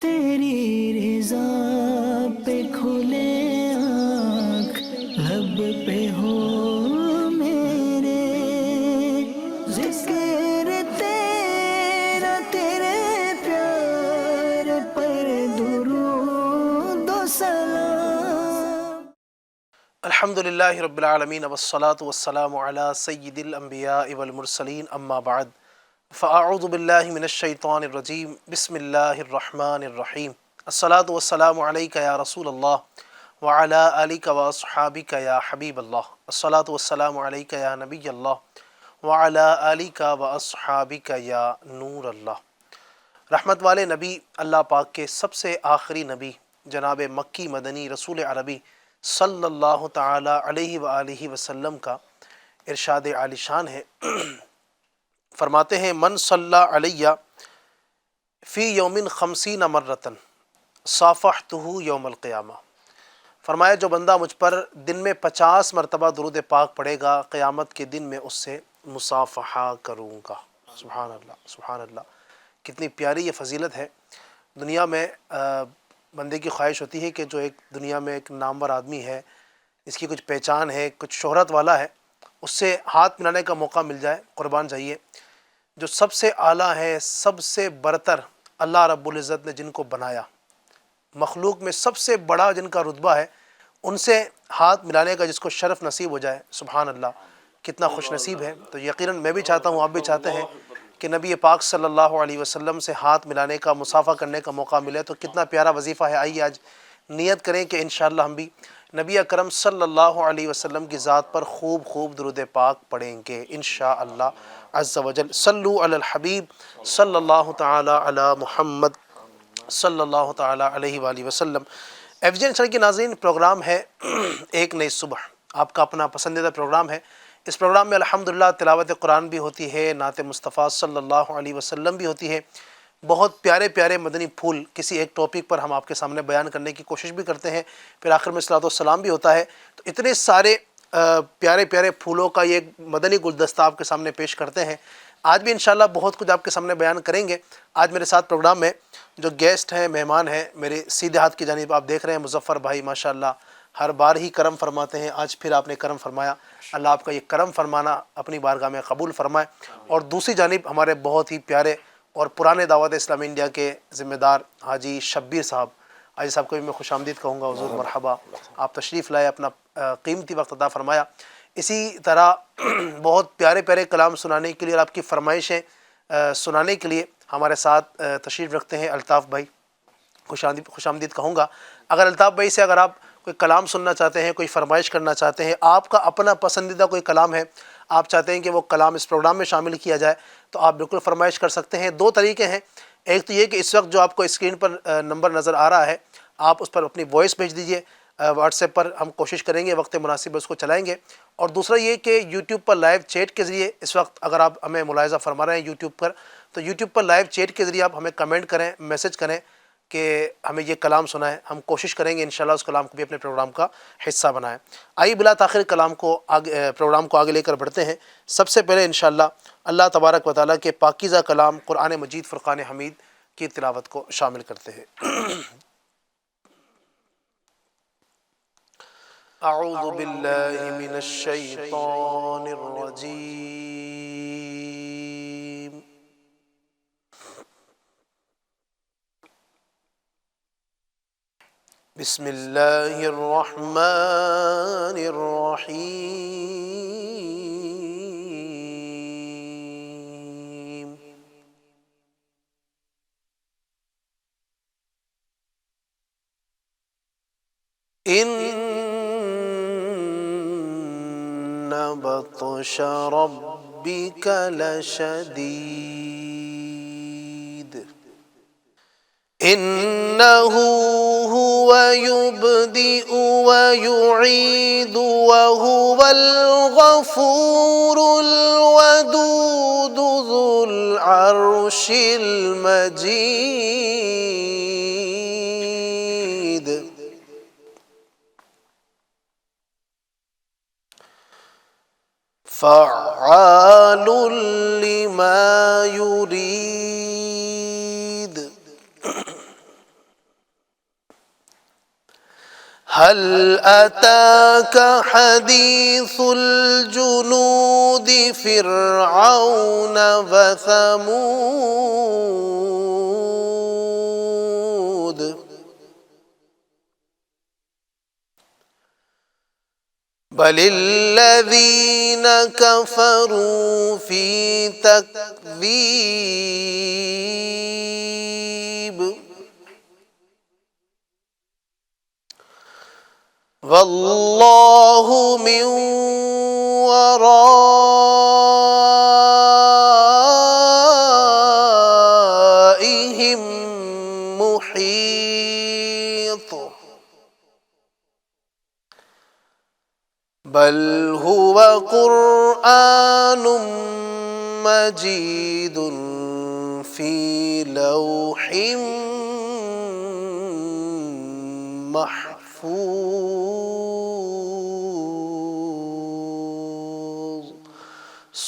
تیری رضا پہ کھلے آنکھ لب پہ ہو میرے، ذکر تیرا تیرے پیار پر درود و سلام۔ الحمد للہ رب العالمین والصلاة والسلام علی سید الانبیاء والمرسلین، اما بعد فاعوذ باللہ من الشیطان الرجیم، بسم اللہ الرحمن الرحیم۔ الصلاة والسلام علیک یا رسول اللہ وعلی آلک واصحابک یا حبیب اللہ، الصلاة والسلام علیک یا نبی اللہ وعلی آلک واصحابک یا نور اللہ۔ رحمت والے نبی، اللہ پاک کے سب سے آخری نبی جناب مکی مدنی رسول عربی صلی اللہ تعالی علیہ وآلہ وسلم کا ارشاد عالی شان ہے، فرماتے ہیں من صلی علیہ فی یوم 50 مرتن صافحتہ یوم القیامہ، فرمایا جو بندہ مجھ پر دن میں 50 مرتبہ درود پاک پڑھے گا، قیامت کے دن میں اس سے مصافحہ کروں گا۔ سبحان اللہ، سبحان اللہ، کتنی پیاری یہ فضیلت ہے۔ دنیا میں بندے کی خواہش ہوتی ہے کہ جو ایک دنیا میں ایک نامور آدمی ہے، اس کی کچھ پہچان ہے، کچھ شہرت والا ہے، اس سے ہاتھ ملانے کا موقع مل جائے۔ قربان جائیے، جو سب سے اعلیٰ ہے، سب سے برتر اللہ رب العزت نے جن کو بنایا، مخلوق میں سب سے بڑا جن کا رتبہ ہے، ان سے ہاتھ ملانے کا جس کو شرف نصیب ہو جائے، سبحان اللہ، کتنا خوش نصیب ہے۔ تو یقیناً میں بھی چاہتا ہوں، آپ بھی چاہتے ہیں کہ نبی پاک صلی اللہ علیہ وسلم سے ہاتھ ملانے کا، مصافحہ کرنے کا موقع ملے۔ تو کتنا پیارا وظیفہ ہے۔ آئیے آج نیت کریں کہ انشاءاللہ ہم بھی نبی اکرم صلی اللہ علیہ وسلم کی ذات پر خوب خوب درود پاک پڑھیں گے انشاءاللہ عز و جل۔ صلو علی الحبیب صلی اللہ تعالی علی محمد صلی اللہ تعالی علیہ وآلہ وسلم۔ ایف جی این چینل کے ناظرین، پروگرام ہے ایک نئی صبح، آپ کا اپنا پسندیدہ پروگرام ہے۔ اس پروگرام میں الحمدللہ تلاوت قرآن بھی ہوتی ہے، نعت مصطفیٰ صلی اللہ علیہ وسلم بھی ہوتی ہے، بہت پیارے پیارے مدنی پھول کسی ایک ٹاپک پر ہم آپ کے سامنے بیان کرنے کی کوشش بھی کرتے ہیں، پھر آخر میں صلاۃ والسلام بھی ہوتا ہے۔ تو اتنے سارے پیارے پیارے پھولوں کا یہ مدنی گلدستہ آپ کے سامنے پیش کرتے ہیں۔ آج بھی انشاءاللہ بہت کچھ آپ کے سامنے بیان کریں گے۔ آج میرے ساتھ پروگرام میں جو گیسٹ ہیں، مہمان ہیں، میرے سیدھے ہاتھ کی جانب آپ دیکھ رہے ہیں مظفر بھائی، ماشاءاللہ ہر بار ہی کرم فرماتے ہیں، آج پھر آپ نے کرم فرمایا۔ اللہ آپ کا یہ کرم فرمانا اپنی بارگاہ میں قبول فرمائے۔ اور دوسری جانب ہمارے بہت ہی پیارے اور پرانے دعوت اسلامی انڈیا کے ذمہ دار حاجی شبیر صاحب، حاجی صاحب کو بھی میں خوش آمدید کہوں گا، حضور مرحبا، آپ تشریف لائے، اپنا قیمتی وقت عطا فرمایا۔ اسی طرح بہت پیارے پیارے کلام سنانے کے لیے اور آپ کی فرمائشیں سنانے کے لیے ہمارے ساتھ تشریف رکھتے ہیں الطاف بھائی، خوش آمدید کہوں گا۔ اگر الطاف بھائی سے اگر آپ کوئی کلام سننا چاہتے ہیں، کوئی فرمائش کرنا چاہتے ہیں، آپ کا اپنا پسندیدہ کوئی کلام ہے، آپ چاہتے ہیں کہ وہ کلام اس پروگرام میں شامل کیا جائے، تو آپ بالکل فرمائش کر سکتے ہیں۔ دو طریقے ہیں، ایک تو یہ کہ اس وقت جو آپ کو اسکرین پر نمبر نظر آ رہا ہے، آپ اس پر اپنی وائس بھیج دیجئے، واٹس ایپ پر ہم کوشش کریں گے وقت مناسب اس کو چلائیں گے۔ اور دوسرا یہ کہ یوٹیوب پر لائیو چیٹ کے ذریعے اس وقت اگر آپ ہمیں ملاحظہ فرما رہے ہیں یوٹیوب پر، تو یوٹیوب پر لائیو چیٹ کے ذریعے آپ ہمیں کمنٹ کریں، میسج کریں کہ ہمیں یہ کلام سنائیں، ہم کوشش کریں گے انشاءاللہ اس کلام کو بھی اپنے پروگرام کا حصہ بنائیں۔ آئیے بلا تاخیر پروگرام کو آگے لے کر بڑھتے ہیں۔ سب سے پہلے انشاءاللہ اللہ تبارک و تعالیٰ کے پاکیزہ کلام قرآن مجید فرقان حمید کی تلاوت کو شامل کرتے ہیں۔ اعوذ باللہ من الشیطان الرجیم، بسم اللہ الرحمن الرحیم۔ ان بطش ربک لشدید انہ هو یبدئ ویعید وهو الغفور الودود ذو العرش المجید۔ فعال لما يريد هل أتاك حديث الجنود فرعون وثمود بل الذين كفروا في تكذيب والله من ورائهم محيط بل هو قرآن مجيد في لوح محفوظ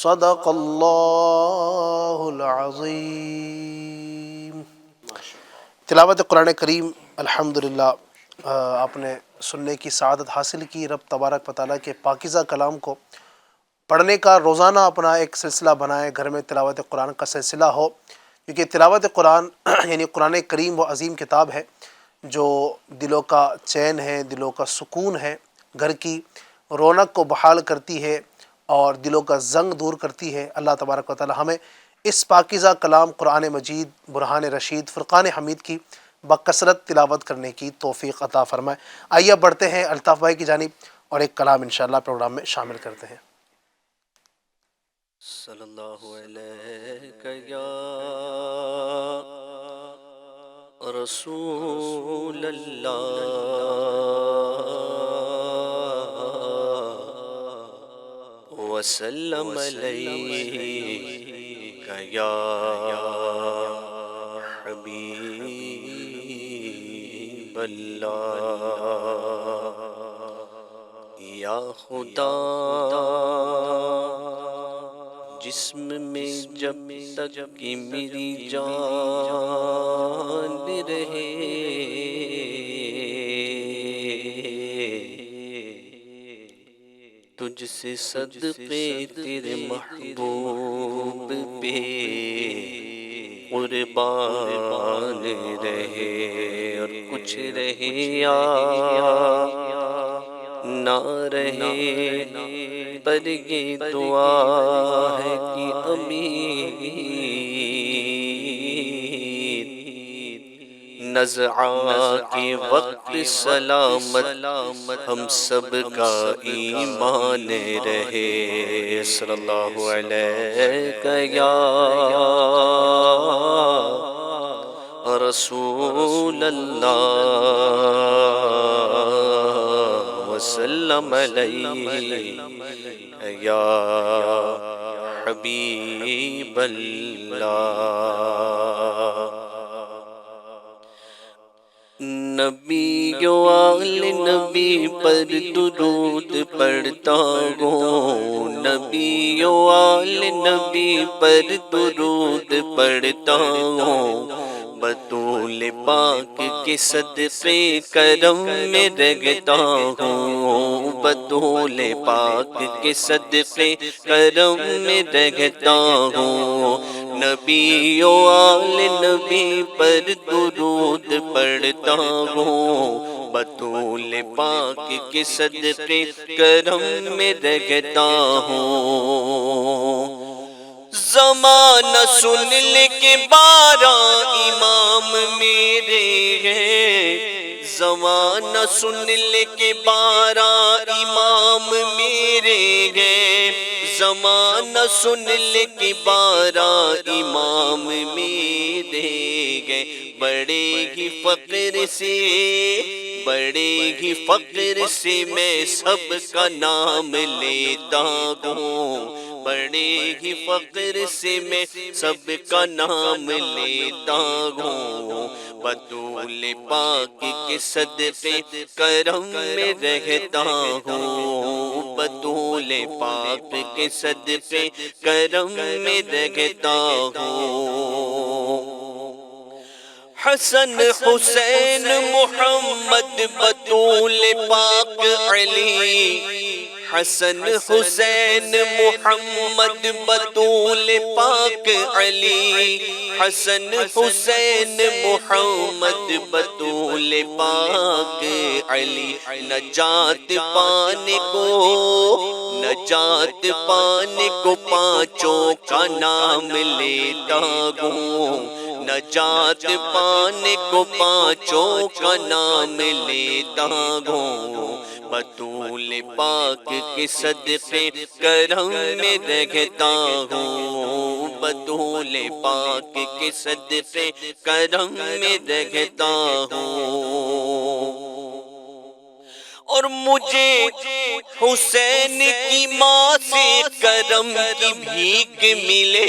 صدق اللہ العظیم۔ تلاوت قرآن کریم الحمدللہ آپ نے سننے کی سعادت حاصل کی۔ رب تبارک و تعالیٰ کے پاکیزہ کلام کو پڑھنے کا روزانہ اپنا ایک سلسلہ بنائے، گھر میں تلاوت قرآن کا سلسلہ ہو، کیونکہ تلاوت قرآن یعنی قرآن کریم وہ عظیم کتاب ہے جو دلوں کا چین ہے، دلوں کا سکون ہے، گھر کی رونق کو بحال کرتی ہے اور دلوں کا زنگ دور کرتی ہے۔ اللہ تبارک و تعالیٰ ہمیں اس پاکیزہ کلام قرآن مجید، برہان رشید، فرقان حمید کی بکثرت تلاوت کرنے کی توفیق عطا فرمائے۔ آئیے بڑھتے ہیں الطاف بھائی کی جانب اور ایک کلام انشاءاللہ پروگرام میں شامل کرتے ہیں۔ صلی اللہ علیہ یا رسول اللہ وسلم علیہ یا حبیب اللہ یا خدا جسم میں جب تک کہ میری جان رہے تجھ سے صدقے تیرے محبوب پہ قربان رہے، اور کچھ رہے یا نہ رہے پر یہ دعا ہے کہ امین نزعہ کے وقت سلامت ہم سب کا ایمان رہے۔ صلی اللہ علیہ یا رسول اللہ وسلم علیہ یا حبیب اللہ۔ نبی و آل نبی پر درود پڑھتا ہوں، نبی و آل نبی پر درود پڑھتا ہوں، بطول پاک کے صدقے کرم میں رہتا ہوں، بطول پاک کے صدقے کرم میں رہتا ہوں، نبی و آل نبی پر درود پڑھتا ہوں، بطول پاک کے صدقے کرم میں رہتا ہوں۔ زمانہ سن لے کے 12 امام میرے ہیں، زمانہ سن لے کے 12 امام میرے ہیں، زمانہ سن لے کے 12 امام میرے ہیں، بڑے ہی فقر سے بڑے ہی فقر سے میں سب کا نام لیتا ہوں، بڑے ہی فقر سے میں سب کا نام لیتا ہوں، بطول پاک کے صدقے کرم میں رہتا ہوں، بطول پاک کے صدقے کرم میں رہتا ہوں۔ حسن حسین محمد بطول پاک علی، حسن حسین محمد بطول پاک علی، حسن حسین محمد بطول پاک علی، نجات پانے کو، نجات پانے کو پانچوں کا نام لیتا ہوں، نجات پانے کو پانچوں کا نام لیتا ہوں، بطول پاک کے صدقے کرم میں رہتا ہوں، بطول پاک کے صدقے کرم میں رہتا ہوں، اور مجھے حسین کی ماں سے کرم کی بھیک ملے،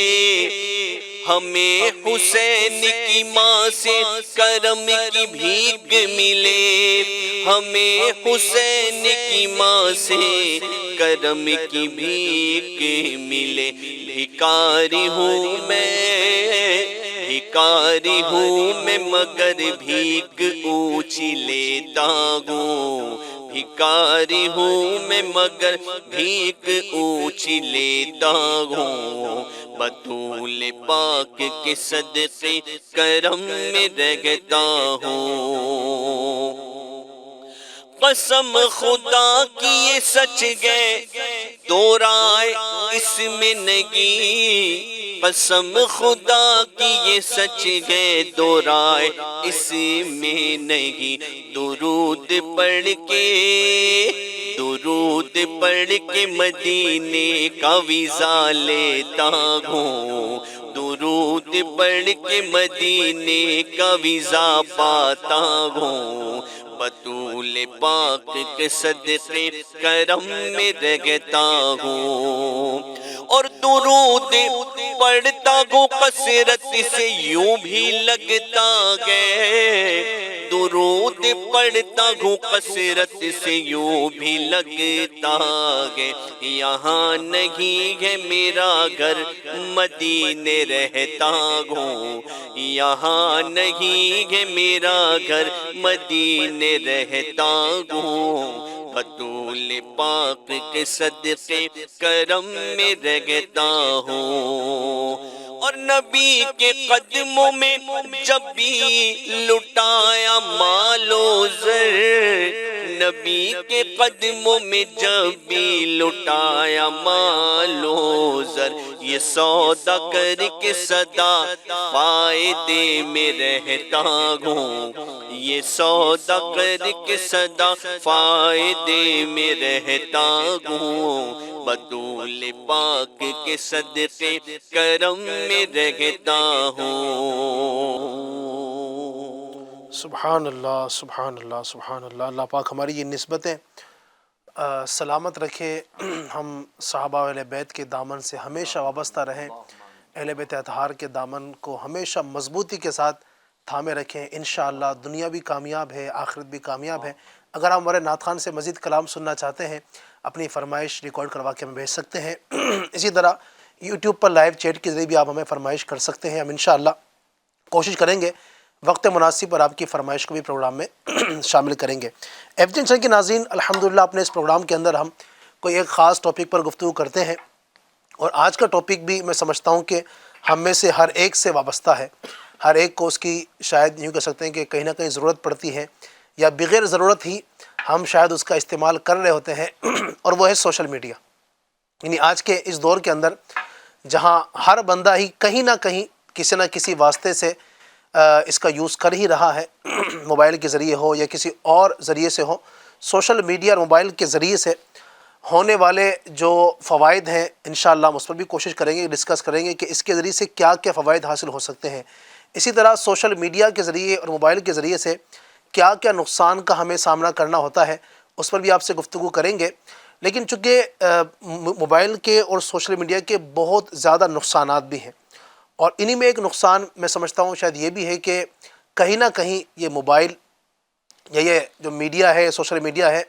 ہمیں حسین کی ماں سے کرم کی بھیک ملے، ہمیں حسین کی ماں سے کرم کی بھیک ملے، بھکاری ہوں میں، بھکاری ہوں میں مگر بھیک اونچی لیتا ہوں، بھکاری ہوں میں مگر بھیک اونچی لیتا ہوں، بطول پاک کے صدقے کرم میں رہتا ہوں، قسم خدا کی یہ سچ گئے دو رائے اس میں نہیں، قسم خدا کی یہ سچ ہے دو رائے اس میں نہیں، درود پڑھ کے، درود پڑھ کے مدینے کا ویزا لیتا ہوں، درود پڑھ کے مدینے کا ویزا پاتا ہوں، بطول پاک کے صدقے کرم میں رہتا ہوں، اور درود پڑھتا ہوں کثرت سے یوں بھی لگتا ہے، درود پڑھتا ہوں کثرت سے یوں بھی لگتا ہے، یہاں نہیں ہے میرا گھر مدینے رہتا ہوں، یہاں نہیں ہے میرا گھر مدینے رہتا ہوں، بطول پاک کے صدقے کرم میں رہتا ہوں، اور نبی کے قدموں میں جب بھی لٹایا مال و زر، نبی کے قدموں میں جب بھی لٹایا مال و زر، یہ سودا کر کے سدا فائدے میں رہتا ہوں، یہ سودا کر کے سدا فائدے میں رہتا ہوں، بطول پاک کے صدقے کرم میں رہتا ہوں۔ سبحان اللہ، سبحان اللہ، سبحان اللہ۔ اللہ پاک ہماری یہ نسبتیں سلامت رکھے، ہم صحابہ اہل بیت کے دامن سے ہمیشہ وابستہ رہیں، اہل بیت اطہار کے دامن کو ہمیشہ مضبوطی کے ساتھ تھامے رکھیں، انشاءاللہ دنیا بھی کامیاب ہے، آخرت بھی کامیاب ہے۔ اگر آپ ہمارے نعت خان سے مزید کلام سننا چاہتے ہیں، اپنی فرمائش ریکارڈ کروا کے ہمیں بھیج سکتے ہیں، اسی طرح یوٹیوب پر لائیو چیٹ کے ذریعے بھی آپ ہمیں فرمائش کر سکتے ہیں، ہم انشاءاللہ کوشش کریں گے وقت مناسب پر آپ کی فرمائش کو بھی پروگرام میں شامل کریں گے۔ ایف جی کے ناظرین، الحمدللہ اپنے اس پروگرام کے اندر ہم کوئی ایک خاص ٹاپک پر گفتگو کرتے ہیں، اور آج کا ٹاپک بھی میں سمجھتا ہوں کہ ہم میں سے ہر ایک سے وابستہ ہے، ہر ایک کو اس کی شاید یوں کہہ سکتے ہیں کہ کہیں نہ کہیں ضرورت پڑتی ہے، یا بغیر ضرورت ہی ہم شاید اس کا استعمال کر رہے ہوتے ہیں، اور وہ ہے سوشل میڈیا۔ یعنی آج کے اس دور کے اندر جہاں ہر بندہ ہی کہیں نہ کہیں کسی نہ کسی واسطے سے اس کا یوز کر ہی رہا ہے، موبائل کے ذریعے ہو یا کسی اور ذریعے سے ہو، سوشل میڈیا اور موبائل کے ذریعے سے ہونے والے جو فوائد ہیں انشاءاللہ ہم اس پر بھی کوشش کریں گے، ڈسکس کریں گے کہ اس کے ذریعے سے کیا کیا فوائد حاصل ہو سکتے ہیں، اسی طرح سوشل میڈیا کے ذریعے اور موبائل کے ذریعے سے کیا کیا نقصان کا ہمیں سامنا کرنا ہوتا ہے، اس پر بھی آپ سے گفتگو کریں گے۔ لیکن چونکہ موبائل کے اور سوشل میڈیا کے بہت زیادہ نقصانات بھی ہیں، اور انہی میں ایک نقصان میں سمجھتا ہوں شاید یہ بھی ہے کہ کہیں نہ کہیں یہ موبائل یا یہ جو میڈیا ہے، سوشل میڈیا ہے،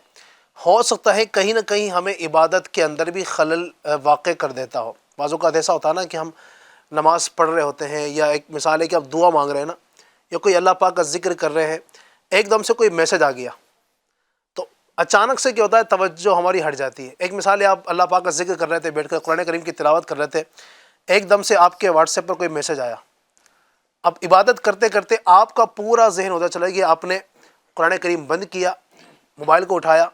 ہو سکتا ہے کہیں نہ کہیں ہمیں عبادت کے اندر بھی خلل واقع کر دیتا ہو۔ بعض اوقات ایسا ہوتا ہے نا کہ ہم نماز پڑھ رہے ہوتے ہیں، یا ایک مثال ہے کہ آپ دعا مانگ رہے ہیں نا، یا کوئی اللہ پاک کا ذکر کر رہے ہیں، ایک دم سے کوئی میسج آ گیا تو اچانک سے کیا ہوتا ہے، توجہ ہماری ہٹ جاتی ہے۔ ایک مثال ہے، آپ اللہ پاک کا ذکر کر رہے تھے، بیٹھ کر قرآن کریم کی تلاوت کر رہے تھے، ایک دم سے آپ کے واٹس ایپ پر کوئی میسج آیا۔ اب عبادت کرتے کرتے آپ کا پورا ذہن ہوتا چلا گیا، آپ نے قرآن کریم بند کیا، موبائل کو اٹھایا،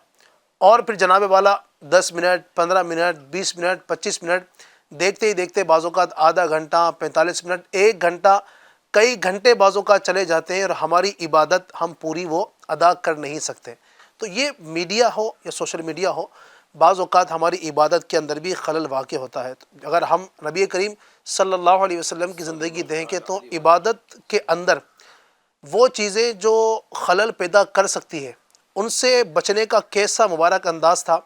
اور پھر جناب والا 10 منٹ 15 منٹ 20 منٹ 25 منٹ دیکھتے ہی دیکھتے بعض اوقات آدھا گھنٹہ 45 منٹ 1 گھنٹہ کئی گھنٹے بعض اوقات چلے جاتے ہیں، اور ہماری عبادت ہم پوری وہ ادا کر نہیں سکتے۔ تو یہ میڈیا ہو یا سوشل میڈیا ہو، بعض اوقات ہماری عبادت کے اندر بھی خلل واقع ہوتا ہے۔ اگر ہم نبی کریم صلی اللہ علیہ وسلم کی زندگی دیکھیں تو عبادت کے اندر وہ چیزیں جو خلل پیدا کر سکتی ہے، ان سے بچنے کا کیسا مبارک انداز تھا۔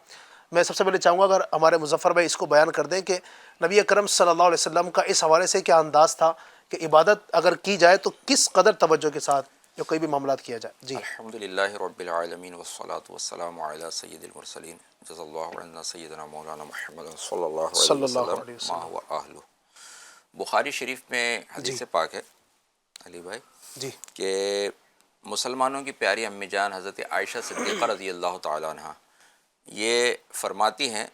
میں سب سے پہلے چاہوں گا اگر ہمارے مظفر بھائی اس کو بیان کر دیں کہ نبی اکرم صلی اللہ علیہ وسلم کا اس حوالے سے کیا انداز تھا کہ عبادت اگر کی جائے تو کس قدر توجہ کے ساتھ یا کوئی بھی معاملات کیا جائے۔ جی الحمدللہ رب العالمین والصلاة والسلام علی سید المرسلین جزا اللہ عنا سیدنا مولانا محمد صلی اللہ صلی علیہ اللہ علیہ وسلم ما وسلم۔ هو اہلہ۔ بخاری شریف میں حدیث پاک ہے علی بھائی جی کہ مسلمانوں کی پیاری امی جان حضرت عائشہ صدیقہ رضی اللہ تعالیٰ عنہ یہ فرماتی ہیں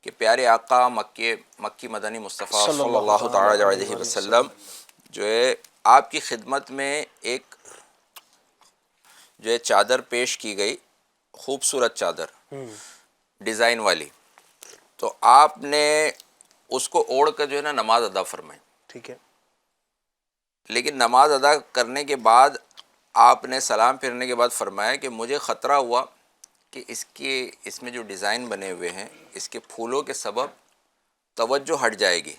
کہ پیارے آقا مکی مدنی مصطفیٰ صلی اللہ تعالیٰ علیہ وسلم جو ہے آپ کی خدمت میں ایک جو ہے چادر پیش کی گئی، خوبصورت چادر ڈیزائن والی، تو آپ نے اس کو اوڑھ کر جو ہے نا نماز ادا فرمائی۔ ٹھیک ہے۔ لیکن نماز ادا کرنے کے بعد آپ نے سلام پھرنے کے بعد فرمایا کہ مجھے خطرہ ہوا کہ اس میں جو ڈیزائن بنے ہوئے ہیں اس کے پھولوں کے سبب توجہ ہٹ جائے گی،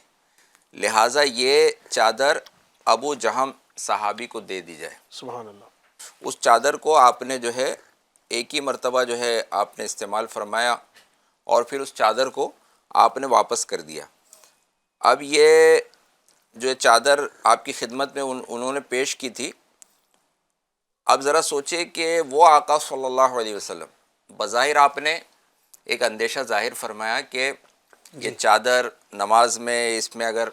لہٰذا یہ چادر ابو جہم صحابی کو دے دی جائے۔ سبحان اللہ۔ اس چادر کو آپ نے جو ہے ایک ہی مرتبہ جو ہے آپ نے استعمال فرمایا، اور پھر اس چادر کو آپ نے واپس کر دیا۔ اب یہ جو چادر آپ کی خدمت میں انہوں نے پیش کی تھی، اب ذرا سوچے کہ وہ آقا صلی اللہ علیہ وسلم بظاہر آپ نے ایک اندیشہ ظاہر فرمایا کہ یہ چادر نماز میں اس میں اگر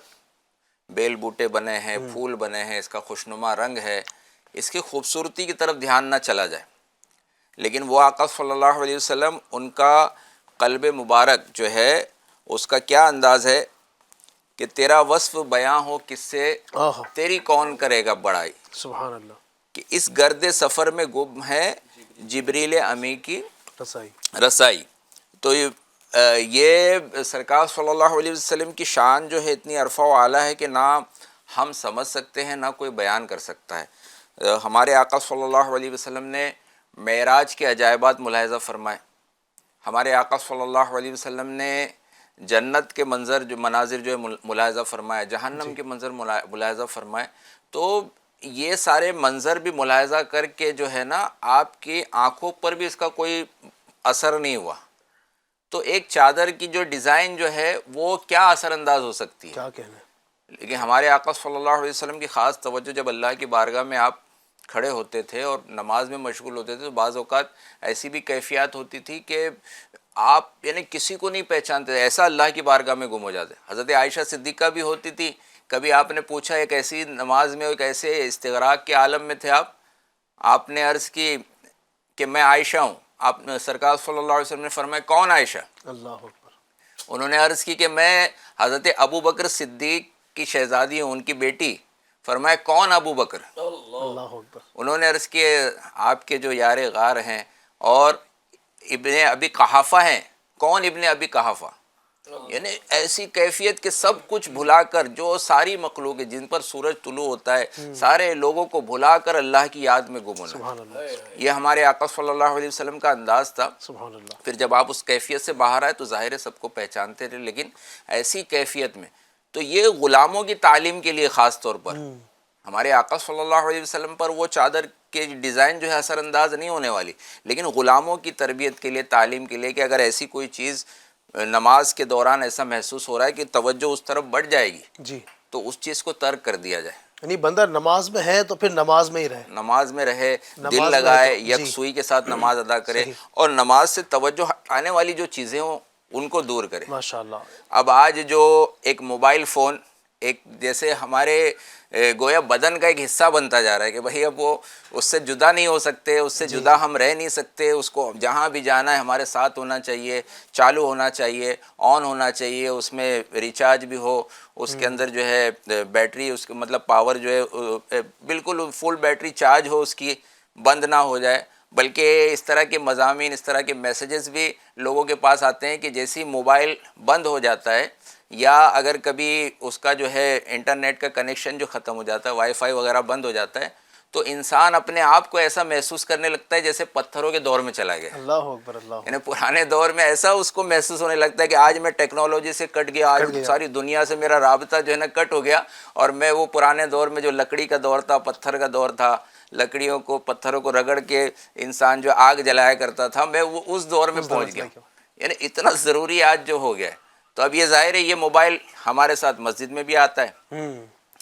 بیل بوٹے بنے ہیں، پھول بنے ہیں، اس کا خوشنما رنگ ہے، اس کی خوبصورتی کی طرف دھیان نہ چلا جائے، لیکن وہ آقا صلی اللہ علیہ وسلم ان کا قلب مبارک جو ہے اس کا کیا انداز ہے کہ تیرا وصف بیاں ہو کس سے، تیری کون کرے گا بڑائی، سبحان اللہ۔ کہ اس گرد سفر میں گم ہے جبریل امی کی رسائی۔ تو یہ سرکار صلی اللہ علیہ وسلم کی شان جو ہے اتنی عرفہ و اعلیٰ ہے کہ نہ ہم سمجھ سکتے ہیں نہ کوئی بیان کر سکتا ہے۔ ہمارے آقا صلی اللہ علیہ وسلم نے معراج کے عجائبات ملاحظہ فرمائے، ہمارے آقا صلی اللہ علیہ وسلم نے جنت کے مناظر جو ہے ملاحظہ فرمائے، جہنم کے منظر ملاحظہ فرمائے۔ تو یہ سارے منظر بھی ملاحظہ کر کے جو ہے نا آپ کی آنکھوں پر بھی اس کا کوئی اثر نہیں ہوا، تو ایک چادر کی جو ڈیزائن جو ہے وہ کیا اثر انداز ہو سکتی ہے، کیا کہنا ہے۔ لیکن ہمارے آقا صلی اللہ علیہ وسلم کی خاص توجہ جب اللہ کی بارگاہ میں آپ کھڑے ہوتے تھے اور نماز میں مشغول ہوتے تھے تو بعض اوقات ایسی بھی کیفیات ہوتی تھی کہ آپ یعنی کسی کو نہیں پہچانتے تھے، ایسا اللہ کی بارگاہ میں گم ہو جاتے۔ حضرت عائشہ صدیقہ بھی ہوتی تھی، کبھی آپ نے پوچھا ایک ایسی نماز میں ایک ایسے استغراق کے عالم میں تھے آپ نے عرض کی کہ میں عائشہ ہوں، آپ نے سرکار صلی اللہ علیہ وسلم نے فرمایا کون عائشہ؟ اللہ اکبر۔ انہوں نے عرض کی کہ میں حضرت ابو بکر صدیق کی شہزادی ہوں، ان کی بیٹی۔ فرمایا کون ابو بکر؟ اللہ اکبر۔ انہوں نے عرض کی آپ کے جو یار غار ہیں اور ابن ابی قحافہ ہیں۔ کون ابن ابی قحافہ؟ یعنی ایسی کیفیت کہ سب کچھ بھلا کر، جو ساری مخلوق ہے جن پر سورج طلوع ہوتا ہے، سارے لوگوں کو بھلا کر اللہ کی یاد میں گم ہونا۔ سبحان اللہ۔ یہ ہمارے آقا صلی اللہ علیہ وسلم کا انداز تھا۔ سبحان اللہ۔ پھر جب آپ اس کیفیت سے باہر آئے تو ظاہر ہے سب کو پہچانتے تھے، لیکن ایسی کیفیت میں تو یہ غلاموں کی تعلیم کے لیے خاص طور پر ہمارے آقا صلی اللہ علیہ وسلم پر وہ چادر کے ڈیزائن جو ہے اثر انداز نہیں ہونے والی، لیکن غلاموں کی تربیت کے لیے، تعلیم کے لیے کہ اگر ایسی کوئی چیز نماز کے دوران ایسا محسوس ہو رہا ہے کہ توجہ اس طرف بڑھ جائے گی جی، تو اس چیز کو ترک کر دیا جائے۔ یعنی بندہ نماز میں ہے تو پھر نماز میں ہی رہے، نماز میں رہے، نماز دل میں لگائے، رہے تو- یکسوئی کے ساتھ نماز ادا کرے، صحیح۔ اور نماز سے توجہ ہٹانے والی جو چیزیں ہوں ان کو دور کرے۔ ماشاء اللہ۔ اب آج جو ایک موبائل فون ایک جیسے ہمارے گویا بدن کا ایک حصہ بنتا جا رہا ہے کہ بھائی اب وہ اس سے جدا نہیں ہو سکتے، اس سے جدا ہم رہ نہیں سکتے، اس کو جہاں بھی جانا ہے ہمارے ساتھ ہونا چاہیے، چالو ہونا چاہیے، آن ہونا چاہیے، اس میں ریچارج بھی ہو، اس کے اندر جو ہے بیٹری، اس کے مطلب پاور جو ہے بالکل فل بیٹری چارج ہو، اس کی بند نہ ہو جائے۔ بلکہ اس طرح کے مضامین، اس طرح کے میسیجز بھی لوگوں کے پاس آتے ہیں کہ جیسی موبائل بند ہو جاتا ہے یا اگر کبھی اس کا جو ہے انٹرنیٹ کا کنیکشن جو ختم ہو جاتا ہے، وائی فائی وغیرہ بند ہو جاتا ہے، تو انسان اپنے آپ کو ایسا محسوس کرنے لگتا ہے جیسے پتھروں کے دور میں چلا گیا۔ اللہ اکبر، اللہ اکبر۔ یعنی پرانے دور میں ایسا اس کو محسوس ہونے لگتا ہے کہ آج میں ٹیکنالوجی سے کٹ گیا، آج ساری دنیا سے میرا رابطہ جو ہے نا کٹ ہو گیا، اور میں وہ پرانے دور میں جو لکڑی کا دور تھا، پتھر کا دور تھا، لکڑیوں کو، پتھروں کو رگڑ کے انسان جو آگ جلایا کرتا تھا، میں وہ اس دور میں پہنچ گیا۔ یعنی اتنا ضروری آج جو ہو گیا ہے۔ تو اب یہ ظاہر ہے یہ موبائل ہمارے ساتھ مسجد میں بھی آتا ہے،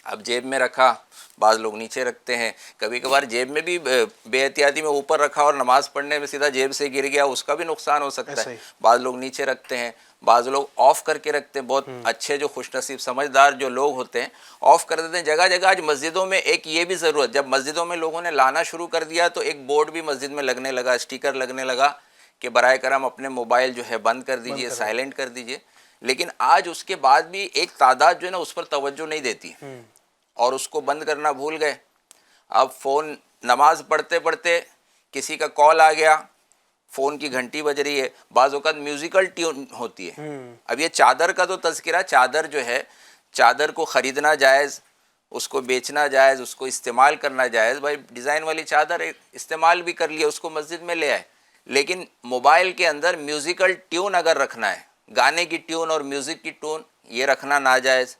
اب جیب میں رکھا، بعض لوگ نیچے رکھتے ہیں، کبھی کبھار جیب میں بھی بے احتیاطی میں اوپر رکھا اور نماز پڑھنے میں سیدھا جیب سے گر گیا، اس کا بھی نقصان ہو سکتا ہے۔ بعض لوگ نیچے رکھتے ہیں، بعض لوگ آف کر کے رکھتے ہیں، بہت اچھے جو خوش نصیب سمجھدار جو لوگ ہوتے ہیں آف کر دیتے ہیں۔ جگہ جگہ آج مسجدوں میں ایک یہ بھی ضرورت، جب مسجدوں میں لوگوں نے لانا شروع کر دیا تو ایک بورڈ بھی مسجد میں لگنے لگا، اسٹیکر لگنے لگا کہ برائے کرم اپنے موبائل جو ہے بند کر دیجئے، سائلنٹ کر دیجئے۔ لیکن آج اس کے بعد بھی ایک تعداد جو ہے نا اس پر توجہ نہیں دیتی اور اس کو بند کرنا بھول گئے۔ اب فون نماز پڑھتے پڑھتے کسی کا کال آ گیا، فون کی گھنٹی بج رہی ہے، بعض اوقات میوزیکل ٹیون ہوتی ہے۔ اب یہ چادر کا تو تذکرہ، چادر جو ہے، چادر کو خریدنا جائز، اس کو بیچنا جائز، اس کو استعمال کرنا جائز، بھائی ڈیزائن والی چادر استعمال بھی کر لیا، اس کو مسجد میں لے آئے۔ لیکن موبائل کے اندر میوزیکل ٹیون اگر رکھنا ہے، گانے کی ٹیون اور میوزک کی ٹیون، یہ رکھنا ناجائز۔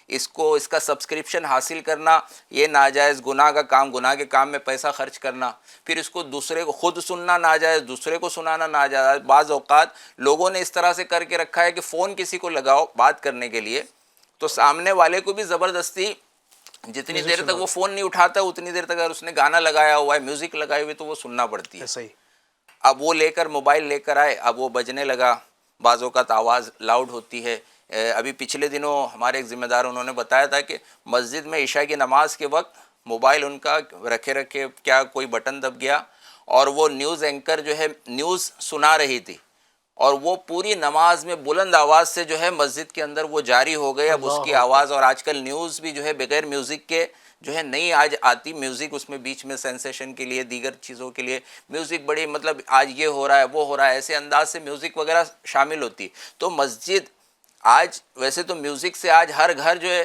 اس کا سبسکرپشن حاصل کرنا یہ ناجائز، گناہ کا کام، گناہ کے کام میں پیسہ خرچ کرنا، پھر اس کو دوسرے کو خود سننا ناجائز، دوسرے کو سنانا ناجائز۔ بعض اوقات لوگوں نے اس طرح سے کر کے رکھا ہے کہ فون کسی کو لگاؤ بات کرنے کے لیے تو سامنے والے کو بھی زبردستی جتنی دیر تک وہ فون نہیں اٹھاتا اتنی دیر تک اگر اس نے گانا لگایا ہوا ہے، میوزک لگائی ہوئی، تو وہ سننا پڑتی ہے۔ صحیح۔ اب وہ لے کر موبائل لے کر آئے، اب وہ بجنے لگا، بعض اوقات آواز لاؤڈ ہوتی ہے۔ ابھی پچھلے دنوں ہمارے ایک ذمہ دار انہوں نے بتایا تھا کہ مسجد میں عشاء کی نماز کے وقت موبائل ان کا رکھے کیا کوئی بٹن دب گیا اور وہ نیوز اینکر جو ہے نیوز سنا رہی تھی اور وہ پوری نماز میں بلند آواز سے جو ہے مسجد کے اندر وہ جاری ہو گئے۔ اب اس کی آواز، اور آج کل نیوز بھی جو ہے بغیر میوزک کے جو ہے نہیں آج آتی، میوزک اس میں بیچ میں سینسیشن کے لیے، دیگر چیزوں کے لیے میوزک بڑی، مطلب آج یہ ہو رہا ہے وہ ہو رہا ہے، ایسے انداز سے میوزک وغیرہ شامل ہوتی۔ تو مسجد آج ویسے تو میوزک سے آج ہر گھر جو ہے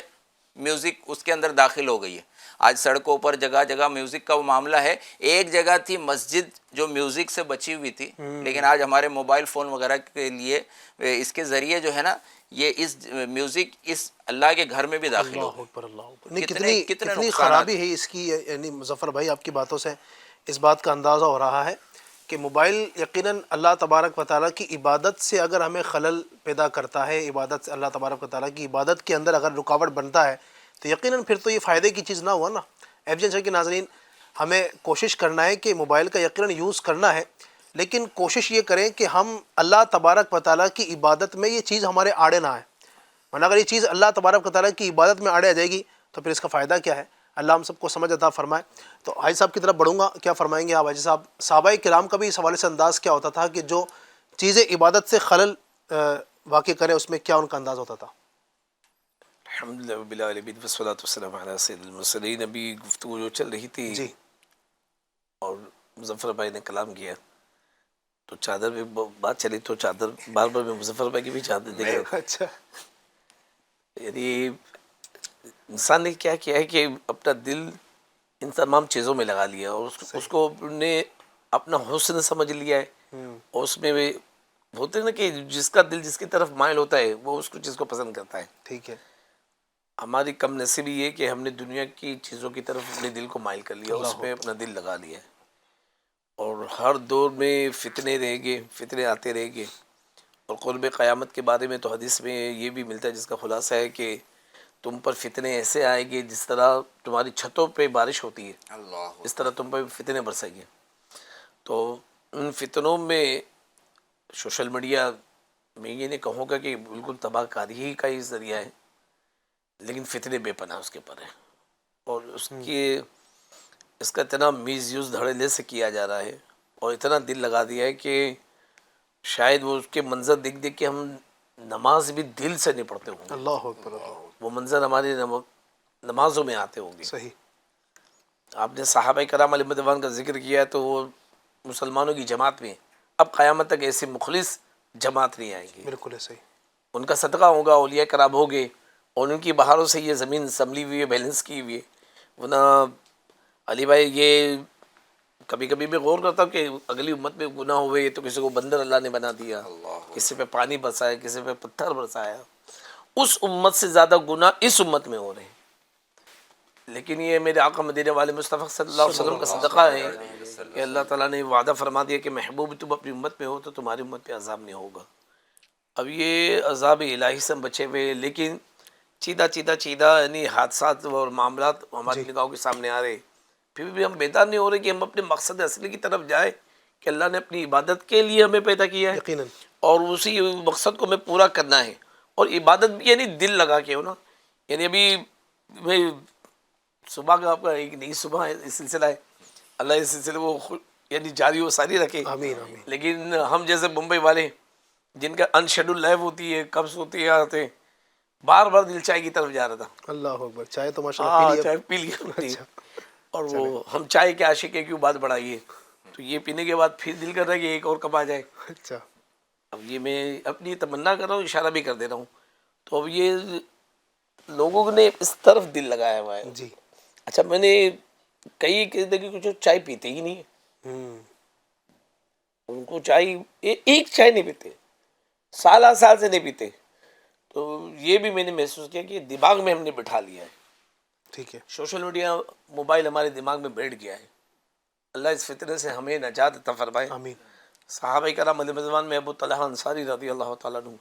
میوزک اس کے اندر داخل ہو گئی ہے۔ آج سڑکوں پر جگہ جگہ میوزک کا وہ معاملہ ہے۔ ایک جگہ تھی مسجد جو میوزک سے بچی ہوئی تھی، لیکن آج ہمارے موبائل فون وغیرہ کے لیے اس کے ذریعے جو ہے نا یہ اس میوزک اس اللہ کے گھر میں بھی داخل ہو گئی۔ اللہ اکبر۔ کتنی خرابی ہے اس کی، یعنی مظفر بھائی آپ کی باتوں سے اس بات کا اندازہ ہو رہا ہے کہ موبائل یقیناً اللہ تبارک و تعالیٰ کی عبادت سے اگر ہمیں خلل پیدا کرتا ہے، عبادت سے اللہ تبارک و تعالیٰ کی عبادت کے اندر اگر رکاوٹ بنتا ہے تو یقیناً پھر تو یہ فائدے کی چیز نہ ہوا نا۔ ایفجن کے ناظرین، ہمیں کوشش کرنا ہے کہ موبائل کا یقیناً یوز کرنا ہے، لیکن کوشش یہ کریں کہ ہم اللہ تبارک و تعالیٰ کی عبادت میں یہ چیز ہمارے آڑے نہ آئے، ورنہ اگر یہ چیز اللہ تبارک و تعالیٰ کی عبادت میں آڑے آ جائے گی تو پھر اس کا فائدہ کیا ہے؟ اللہ ہم سب کو سمجھ عطا فرمائے۔ تو حاجی صاحب کی طرف بڑھوں گا، کیا فرمائیں گے آپ حاجی صاحب؟ صحابہ کرام کا بھی اس حوالے سے انداز کیا ہوتا تھا کہ جو چیزیں عبادت سے خلل واقع کریں اس میں کیا ان کا انداز ہوتا تھا؟ الحمدللہ رب العالمین والصلاۃ والسلام علی سید المرسلین۔ ابھی گفتگو جو چل رہی تھی جی، اور مظفر بھائی نے کلام کیا تو چادر پہ بات چلی تو چادر بار بار میں مظفر بھائی کی بھی چادر دیکھ رہا تھا۔ اچھا، یعنی انسان نے کیا کیا ہے کہ اپنا دل ان تمام چیزوں میں لگا لیا اور اس کو نے اپنا حسن سمجھ لیا ہے، اور اس میں بھی ہوتے ہیں نا کہ جس کا دل جس کی طرف مائل ہوتا ہے وہ اس کو چیز کو پسند کرتا ہے۔ ٹھیک ہے۔ ہماری کم نصیبی یہ کہ ہم نے دنیا کی چیزوں کی طرف اپنے دل کو مائل کر لیا، اس میں اپنا دل لگا لیا ہے، اور ہر دور میں فتنے رہیں گے، فتنے آتے رہیں گے۔ اور قرب قیامت کے بارے میں تو حدیث میں یہ بھی ملتا ہے جس کا خلاصہ ہے کہ تم پر فتنے ایسے آئیں گے جس طرح تمہاری چھتوں پہ بارش ہوتی ہے، اس طرح تم پر فتنے برسیں گے۔ تو ان فتنوں میں سوشل میڈیا میں یہ نہیں کہوں گا کہ بالکل تباہ کاری ہی کا ہی ذریعہ ہے، لیکن فتنے بے پناہ اس کے اوپر ہیں، اور اس کا اتنا میز یوز دھڑلے سے کیا جا رہا ہے اور اتنا دل لگا دیا ہے کہ شاید وہ اس کے منظر دیکھ دیکھ کے ہم نماز بھی دل سے نہیں پڑھتے ہوں گے، اللہ اکبر، اللہ وہ منظر ہماری نمازوں میں آتے ہوں گے۔ صحیح، آپ نے صحابہ کرام علیہ رضوان کا ذکر کیا ہے تو وہ مسلمانوں کی جماعت میں اب قیامت تک ایسی مخلص جماعت نہیں آئیں گی، بالکل ہے صحیح، ان کا صدقہ ہوگا، اولیاء کرام ہوگے، اور ان کی بہاروں سے یہ زمین سنبھلی ہوئی ہے، بیلنس کی ہوئی ہے۔ ورنہ علی بھائی یہ کبھی کبھی میں غور کرتا ہوں کہ اگلی امت میں گناہ ہوئے تو کسی کو بندر اللہ نے بنا دیا، کسی پہ پانی برسایا، کسی پہ پتھر برسایا، اس امت سے زیادہ گناہ اس امت میں ہو رہے ہیں۔ لیکن یہ میرے آقا مدینے والے مصطفیٰ صلی اللہ علیہ وسلم کا صدقہ ہے کہ اللہ تعالیٰ نے وعدہ فرما دیا کہ محبوب تم اپنی امت میں ہو تو تمہاری امت پہ عذاب نہیں ہوگا۔ اب یہ عذاب الہی سے ہم بچے ہوئے، لیکن چیدہ یعنی حادثات اور معاملات ہماری نگاہوں کے سامنے آ رہے، پھر بھی ہم بیدار نہیں ہو رہے کہ ہم اپنے مقصد اصلی کی طرف جائیں کہ اللہ نے اپنی عبادت کے لیے ہمیں پیدا کیا ہے یقیناً، اور اسی مقصد کو ہمیں پورا کرنا ہے، اور عبادت بھی یعنی دل لگا کے ہو نا۔ یعنی ابھی میں صبح کا آپ کا ایک نئی صبح ہے، اس سلسلہ ہے، اللہ اس سلسلے کو یعنی جاری و ساری رکھے۔ آمین آمین، لیکن ہم جیسے ممبئی والے جن کا ان شیڈول لائف ہوتی ہے، قبض ہوتی ہے، آتے بار بار دل چائے کی طرف جا رہا تھا، اللہ اکبر، چائے تو ماشاء اللہ پی لی چائے اب، پی لیا ہم نے، اچھا، اور وہ ہم چائے کے عاشق ہے، کیوں بات بڑھائیے، تو یہ پینے کے بعد پھر دل کر رہا ہے کہ ایک اور کب آ جائے۔ اچھا، اب یہ میں اپنی تمنا کر رہا ہوں، اشارہ بھی کر دے رہا ہوں، تو اب یہ لوگوں نے اس طرف دل لگایا ہوا ہے۔ جی، اچھا میں نے کئی کہتے کہ کچھ چائے پیتے ہی نہیں ہے، ان کو چائے ایک چائے نہیں پیتے، سال سے نہیں پیتے، تو یہ بھی میں نے محسوس کیا کہ دماغ میں ہم نے بٹھا لیا ہے، ٹھیک ہے، سوشل میڈیا موبائل ہمارے دماغ میں بیٹھ گیا ہے۔ اللہ اس فتنے سے ہمیں نجات عطا فرمائے۔ آمین، صحابہ کرام علیہ رضوان میں ابو طلحہ انصاری رضی اللہ تعالیٰ عنہ،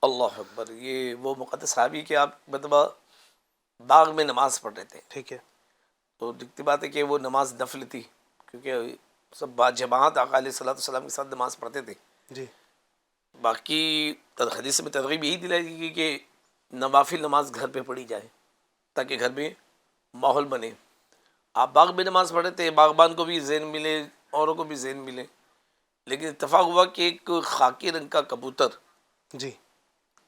اللہ اکبر، یہ وہ مقدس صحابی کہ آپ مطلب باغ میں نماز پڑھ رہے تھے، ٹھیک ہے، تو دکھتی بات ہے کہ وہ نماز نفل تھی، کیونکہ سب با جماعت آقا علیہ الصلوۃ والسلام کے ساتھ نماز پڑھتے تھے۔ جی، باقی حدیث میں ترغیب یہی دلائی گئی کہ نوافل نماز گھر پہ پڑھی جائے تاکہ گھر میں ماحول بنے۔ آپ باغ میں نماز پڑھے تھے، باغبان کو بھی ذہن ملے، اوروں کو بھی ذہن ملے، لیکن اتفاق ہوا کہ ایک خاکی رنگ کا کبوتر، جی،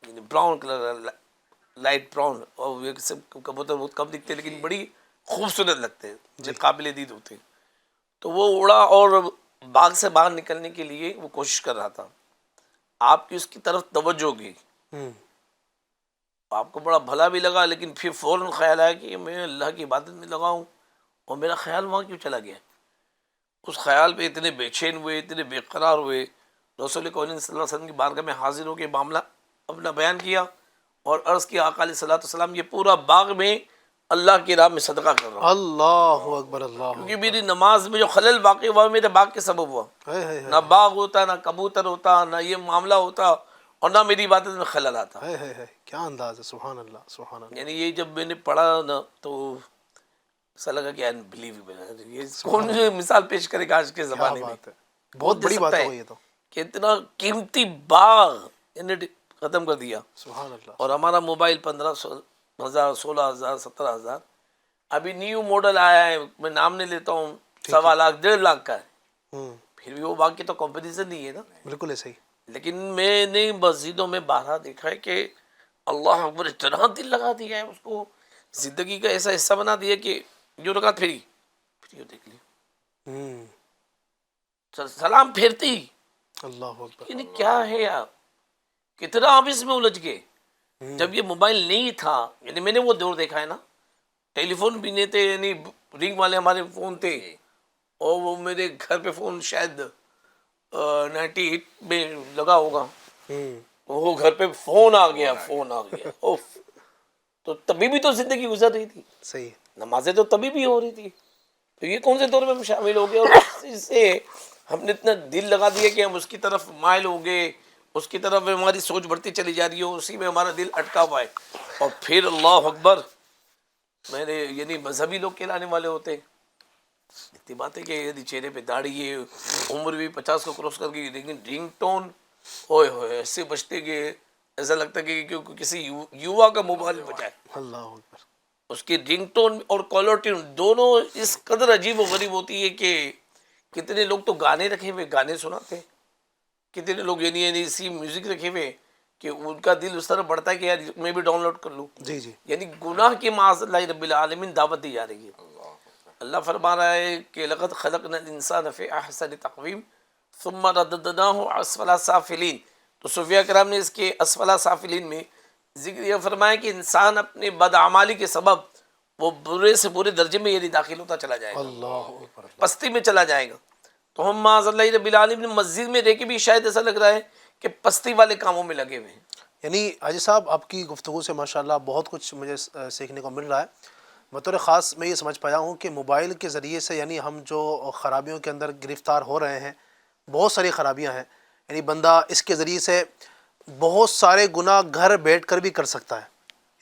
یعنی براؤن کلر، لائٹ براؤن، اور یہ سب کبوتر بہت کم دکھتے لیکن بڑی خوبصورت لگتے ہیں، قابل دید ہوتے ہیں، تو وہ اڑا اور باغ سے باہر نکلنے کے لیے وہ کوشش کر رہا تھا، آپ کی اس کی طرف توجہ گئی، آپ کو بڑا بھلا بھی لگا، لیکن پھر فوراً خیال آیا کہ میں اللہ کی عبادت میں لگا ہوں اور میرا خیال وہاں کیوں چلا گیا۔ اس خیال پہ اتنے بے چین ہوئے، اتنے بے قرار ہوئے، رسول کریم صلی اللہ علیہ وسلم کی بارگاہ میں حاضر ہو کے معاملہ اپنا بیان کیا اور عرض کیا آقا علیہ الصلوۃ والسلام یہ پورا باغ میں اللہ کی راہ میں صدقہ کر رہا ہوں، اللہ اکبر، اللہ کیونکہ میری نماز میں جو خلل واقع ہوا میرے باغ کے سبب ہوا، نہ باغ ہوتا، نہ کبوتر ہوتا، نہ یہ معاملہ ہوتا، اور نہ میری عبادت میں خلل آتا۔ کیا انداز ہے، سبحان اللہ، سبحان اللہ، یعنی یہ جب میں نے پڑھا نا تو ایسا لگا کہ انبلیویبل ہے، یہ کون سی مثال پیش کرے گا آج کے کیا زمانے میں، بات ہے، بہت بڑی بات ہے یہ تو، کہ اتنا قیمتی باغ انہیں ختم کر دیا۔ سبحان اللہ، اور ہمارا موبائل 15,000 16,000 17,000 ابھی نیو ماڈل آیا ہے، میں نام نہیں لیتا ہوں، 1.25 لاکھ 1.5 لاکھ کا ہے، پھر بھی وہ باغ کی تو کمپٹیشن نہیں ہے نا۔ بالکل ہے صحیح، لیکن میں نے مسجدوں میں بارہا دیکھا ہے کہ اللہ اکبر اتنا دل لگا دیا ہے، اس کو زندگی کا ایسا حصہ بنا دیا کہ جو رکعت پھر یہ دیکھ لی، سلام پھیرتے ہی، اللہ اکبر، یعنی کیا ہے یار، کتنا آپ اس میں الجھ گئے۔ جب یہ موبائل نہیں تھا، یعنی میں نے وہ دور دیکھا ہے نا، ٹیلی فون بھی نہیں تھے، یعنی رنگ والے ہمارے فون تھے، اور وہ میرے گھر پہ فون شاید 98 میں لگا ہوگا، وہ گھر پہ فون آ گیا، اوف، تو تبھی بھی تو زندگی گزر رہی تھی، صحیح، نمازیں تو تبھی بھی ہو رہی تھی، تو یہ کون سے دور میں ہم شامل ہو گئے، اور اس سے ہم نے اتنا دل لگا دیا کہ ہم اس کی طرف مائل ہو گئے، اس کی طرف ہماری سوچ بڑھتی چلی جا رہی ہے، اسی میں ہمارا دل اٹکا ہوا ہے۔ اور پھر اللہ اکبر، میں نے یعنی مذہبی لوگ کہلانے والے ہوتے، اتنی بات ہے کہ یعنی چہرے پہ داڑھی ہے، عمر بھی 50 کو کراس کر گئی، لیکن رنگ ٹون ہوئے ہوئے ایسے بجتے گئے، ایسا لگتا ہے کہ کسی یوا کا موبائل بجائے، اللہ اکبر. اس کی رنگ ٹون اور کالر ٹیون دونوں اس قدر عجیب و غریب ہوتی ہے کہ کتنے لوگ تو گانے رکھے ہوئے گانے سناتے ہیں، کتنے لوگ یعنی ایسی میوزک رکھے ہوئے کہ ان کا دل اس طرح بڑھتا ہے کہ یار میں بھی ڈاؤن لوڈ کر لوں. جی جی. یعنی گناہ کی معاذ اللہ رب العالمین دعوت دی جا رہی ہے. اللہ فرما رہا ہے کہ لقد خلقنا الانسان فی احسن تقویم ثم رددناہ اسفل سافلین. تو صوفیہ کرام نے اس کے اسفل سافلین میں ذکر یہ فرمایا کہ انسان اپنے بدعمالی کے سبب وہ برے سے برے درجے میں یعنی داخل ہوتا چلا جائے گا، اللہ اکبر. پستی میں چلا جائے گا. تو ہم معاذ اللہ رب العالمین مسجد میں رہ کے بھی شاید ایسا لگ رہا ہے کہ پستی والے کاموں میں لگے ہوئے ہیں. یعنی حاجی صاحب آپ کی گفتگو سے ماشاءاللہ بہت کچھ مجھے سیکھنے کو مل رہا ہے. بطور خاص میں یہ سمجھ پایا ہوں کہ موبائل کے ذریعے سے یعنی ہم جو خرابیوں کے اندر گرفتار ہو رہے ہیں، بہت ساری خرابیاں ہیں. یعنی بندہ اس کے ذریعے سے بہت سارے گناہ گھر بیٹھ کر بھی کر سکتا ہے.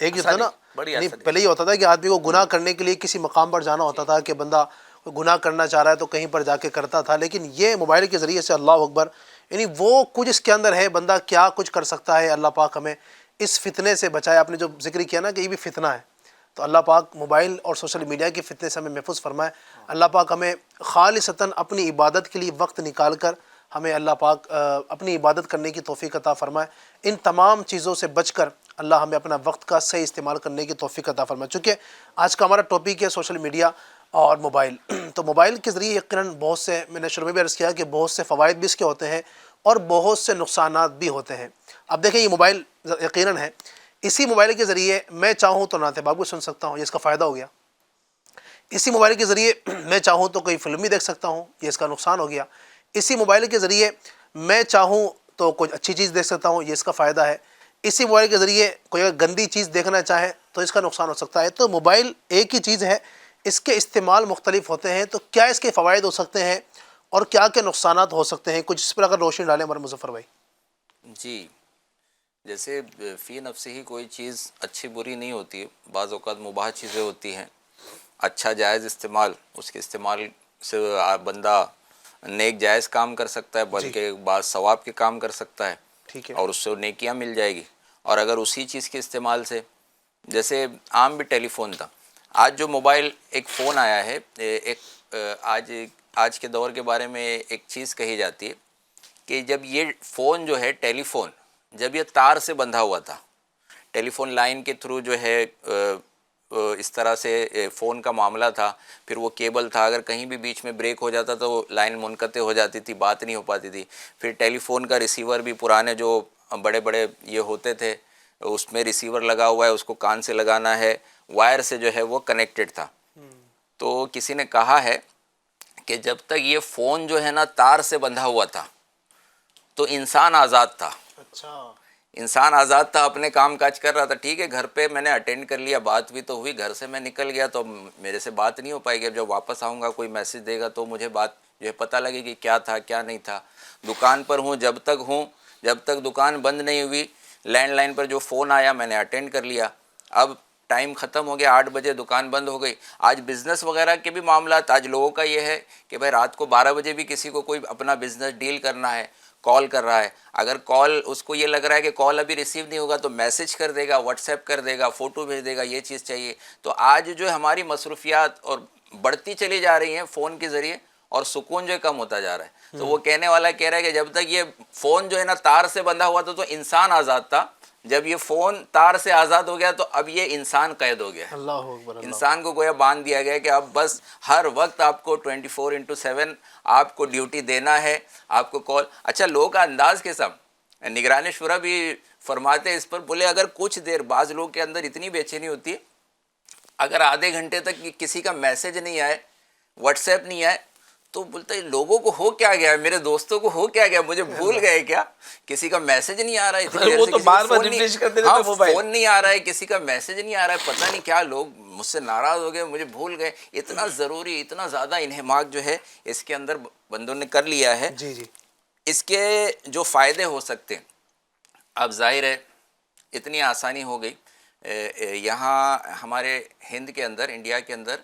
ایک جو تھا نا، بڑی یعنی آسانی. پہلے یہ ہوتا تھا کہ آدمی کو گناہ کرنے کے لیے کسی مقام پر جانا ہوتا تھا کہ بندہ گناہ کرنا چاہ رہا ہے تو کہیں پر جا کے کرتا تھا. لیکن یہ موبائل کے ذریعے سے اللہ اکبر، یعنی وہ کچھ اس کے اندر ہے، بندہ کیا کچھ کر سکتا ہے. اللہ پاک ہمیں اس فتنے سے بچائے. آپ نے جو ذکر کیا نا کہ یہ بھی فتنہ ہے، تو اللہ پاک موبائل اور سوشل میڈیا کے فتنے سے ہمیں محفوظ فرمائے. اللہ پاک ہمیں خالصتاً اپنی عبادت کے لیے وقت نکال کر ہمیں اللہ پاک اپنی عبادت کرنے کی توفیق عطا فرمائے. ان تمام چیزوں سے بچ کر اللہ ہمیں اپنا وقت کا صحیح استعمال کرنے کی توفیق عطا فرمائے. چونکہ آج کا ہمارا ٹاپک ہے سوشل میڈیا اور موبائل. تو موبائل کے ذریعے یقیناً بہت سے، میں نے شروع میں بھی عرض کیا کہ بہت سے فوائد بھی اس کے ہوتے ہیں اور بہت سے نقصانات بھی ہوتے ہیں. اب دیکھیں یہ موبائل یقیناً ہے، اسی موبائل کے ذریعے میں چاہوں تو نعت پاک بھی سن سکتا ہوں، یہ اس کا فائدہ ہو گیا. اسی موبائل کے ذریعے میں چاہوں تو کوئی فلم بھی دیکھ سکتا ہوں، یہ اس کا نقصان ہو گیا. اسی موبائل کے ذریعے میں چاہوں تو کوئی اچھی چیز دیکھ سکتا ہوں، یہ اس کا فائدہ ہے. اسی موبائل کے ذریعے کوئی اگر گندی چیز دیکھنا چاہے تو اس کا نقصان ہو سکتا ہے. تو موبائل ایک ہی چیز ہے، اس کے استعمال مختلف ہوتے ہیں. تو کیا اس کے فوائد ہو سکتے ہیں اور کیا کیا نقصانات ہو سکتے ہیں، کچھ اس پر اگر روشنی ڈالیں ہمارے مظفر بھائی. جی، جیسے فی نفسی ہی کوئی چیز اچھی بری نہیں ہوتی، بعض اوقات مباح چیزیں ہوتی ہیں. اچھا جائز استعمال، اس کے استعمال سے بندہ نیک جائز کام کر سکتا ہے، بلکہ بعض ثواب کے کام کر سکتا ہے، ٹھیک ہے. اور اس سے نیکیاں مل جائے گی. اور اگر اسی چیز کے استعمال سے، جیسے عام بھی ٹیلی فون تھا، آج جو موبائل ایک فون آیا ہے، ایک آج کے دور کے بارے میں ایک چیز کہی جاتی ہے کہ جب یہ فون جو ہے ٹیلی فون، جب یہ تار سے بندھا ہوا تھا، ٹیلی فون لائن کے تھرو جو ہے اس طرح سے فون کا معاملہ تھا. پھر وہ کیبل تھا، اگر کہیں بھی بیچ میں بریک ہو جاتا تو لائن منقطع ہو جاتی تھی، بات نہیں ہو پاتی تھی. پھر ٹیلی فون کا ریسیور بھی پرانے جو بڑے بڑے یہ ہوتے تھے، اس میں ریسیور لگا ہوا ہے، اس کو کان سے لگانا ہے، وائر سے جو ہے وہ کنیکٹڈ تھا. تو کسی نے کہا ہے کہ جب تک یہ فون جو ہے نا تار سے بندھا ہوا تھا تو انسان آزاد تھا. اچھا. انسان آزاد تھا، اپنے کام کاج کر رہا تھا. ٹھیک ہے، گھر پہ میں نے اٹینڈ کر لیا، بات بھی تو ہوئی، گھر سے میں نکل گیا تو میرے سے بات نہیں ہو پائے گی. اب جب واپس آؤں گا کوئی میسج دے گا تو مجھے بات جو ہے پتہ لگے گی کیا تھا کیا نہیں تھا. دکان پر ہوں، جب تک دکان بند نہیں ہوئی، لینڈ لائن پر جو فون آیا میں نے اٹینڈ کر لیا. اب ٹائم ختم ہو گیا، 8 بجے دکان بند ہو گئی. آج بزنس وغیرہ کے بھی معاملات، آج لوگوں کا یہ ہے کہ بھائی رات کو 12 بجے بھی کسی کو کوئی اپنا بزنس ڈیل کرنا ہے، کال کر رہا ہے. اگر کال اس کو یہ لگ رہا ہے کہ کال ابھی ریسیو نہیں ہوگا تو میسج کر دے گا، واٹس ایپ کر دے گا، فوٹو بھیج دے گا، یہ چیز چاہیے. تو آج جو ہماری مصروفیات اور بڑھتی چلی جا رہی ہیں فون کے ذریعے، اور سکون جو ہے کم ہوتا جا رہا ہے. تو وہ کہنے والا کہہ رہا ہے کہ جب تک یہ فون جو ہے نا تار سے بندھا ہوا تھا تو انسان آزاد تھا، جب یہ فون تار سے آزاد ہو گیا تو اب یہ انسان قید ہو گیا. اللہ اکبر. انسان کو گویا باندھ دیا گیا کہ اب بس ہر وقت آپ کو 24/7 آپ کو ڈیوٹی دینا ہے، آپ کو کال. اچھا، لوگوں کا انداز کیسا، نگران شورا بھی فرماتے اس پر، بولے اگر کچھ دیر، بعض لوگوں کے اندر اتنی بے چینی ہوتی ہے، اگر آدھے گھنٹے تک کسی کا میسج نہیں آئے، واٹس ایپ نہیں آئے، تو بولتا ہے لوگوں کو ہو کیا گیا، میرے دوستوں کو ہو کیا گیا، مجھے بھول گئے کیا، کسی کا میسج نہیں آ رہا ہے، اتنی دیر سے فون نہیں آ رہا ہے، کسی کا میسج نہیں آ رہا ہے، پتہ نہیں کیا، لوگ مجھ سے ناراض ہو گئے، مجھے بھول گئے. اتنا ضروری، اتنا زیادہ انہماک جو ہے اس کے اندر بندوں نے کر لیا ہے. جی جی. اس کے جو فائدے ہو سکتے ہیں، اب ظاہر ہے اتنی آسانی ہو گئی. یہاں ہمارے ہند کے اندر، انڈیا کے اندر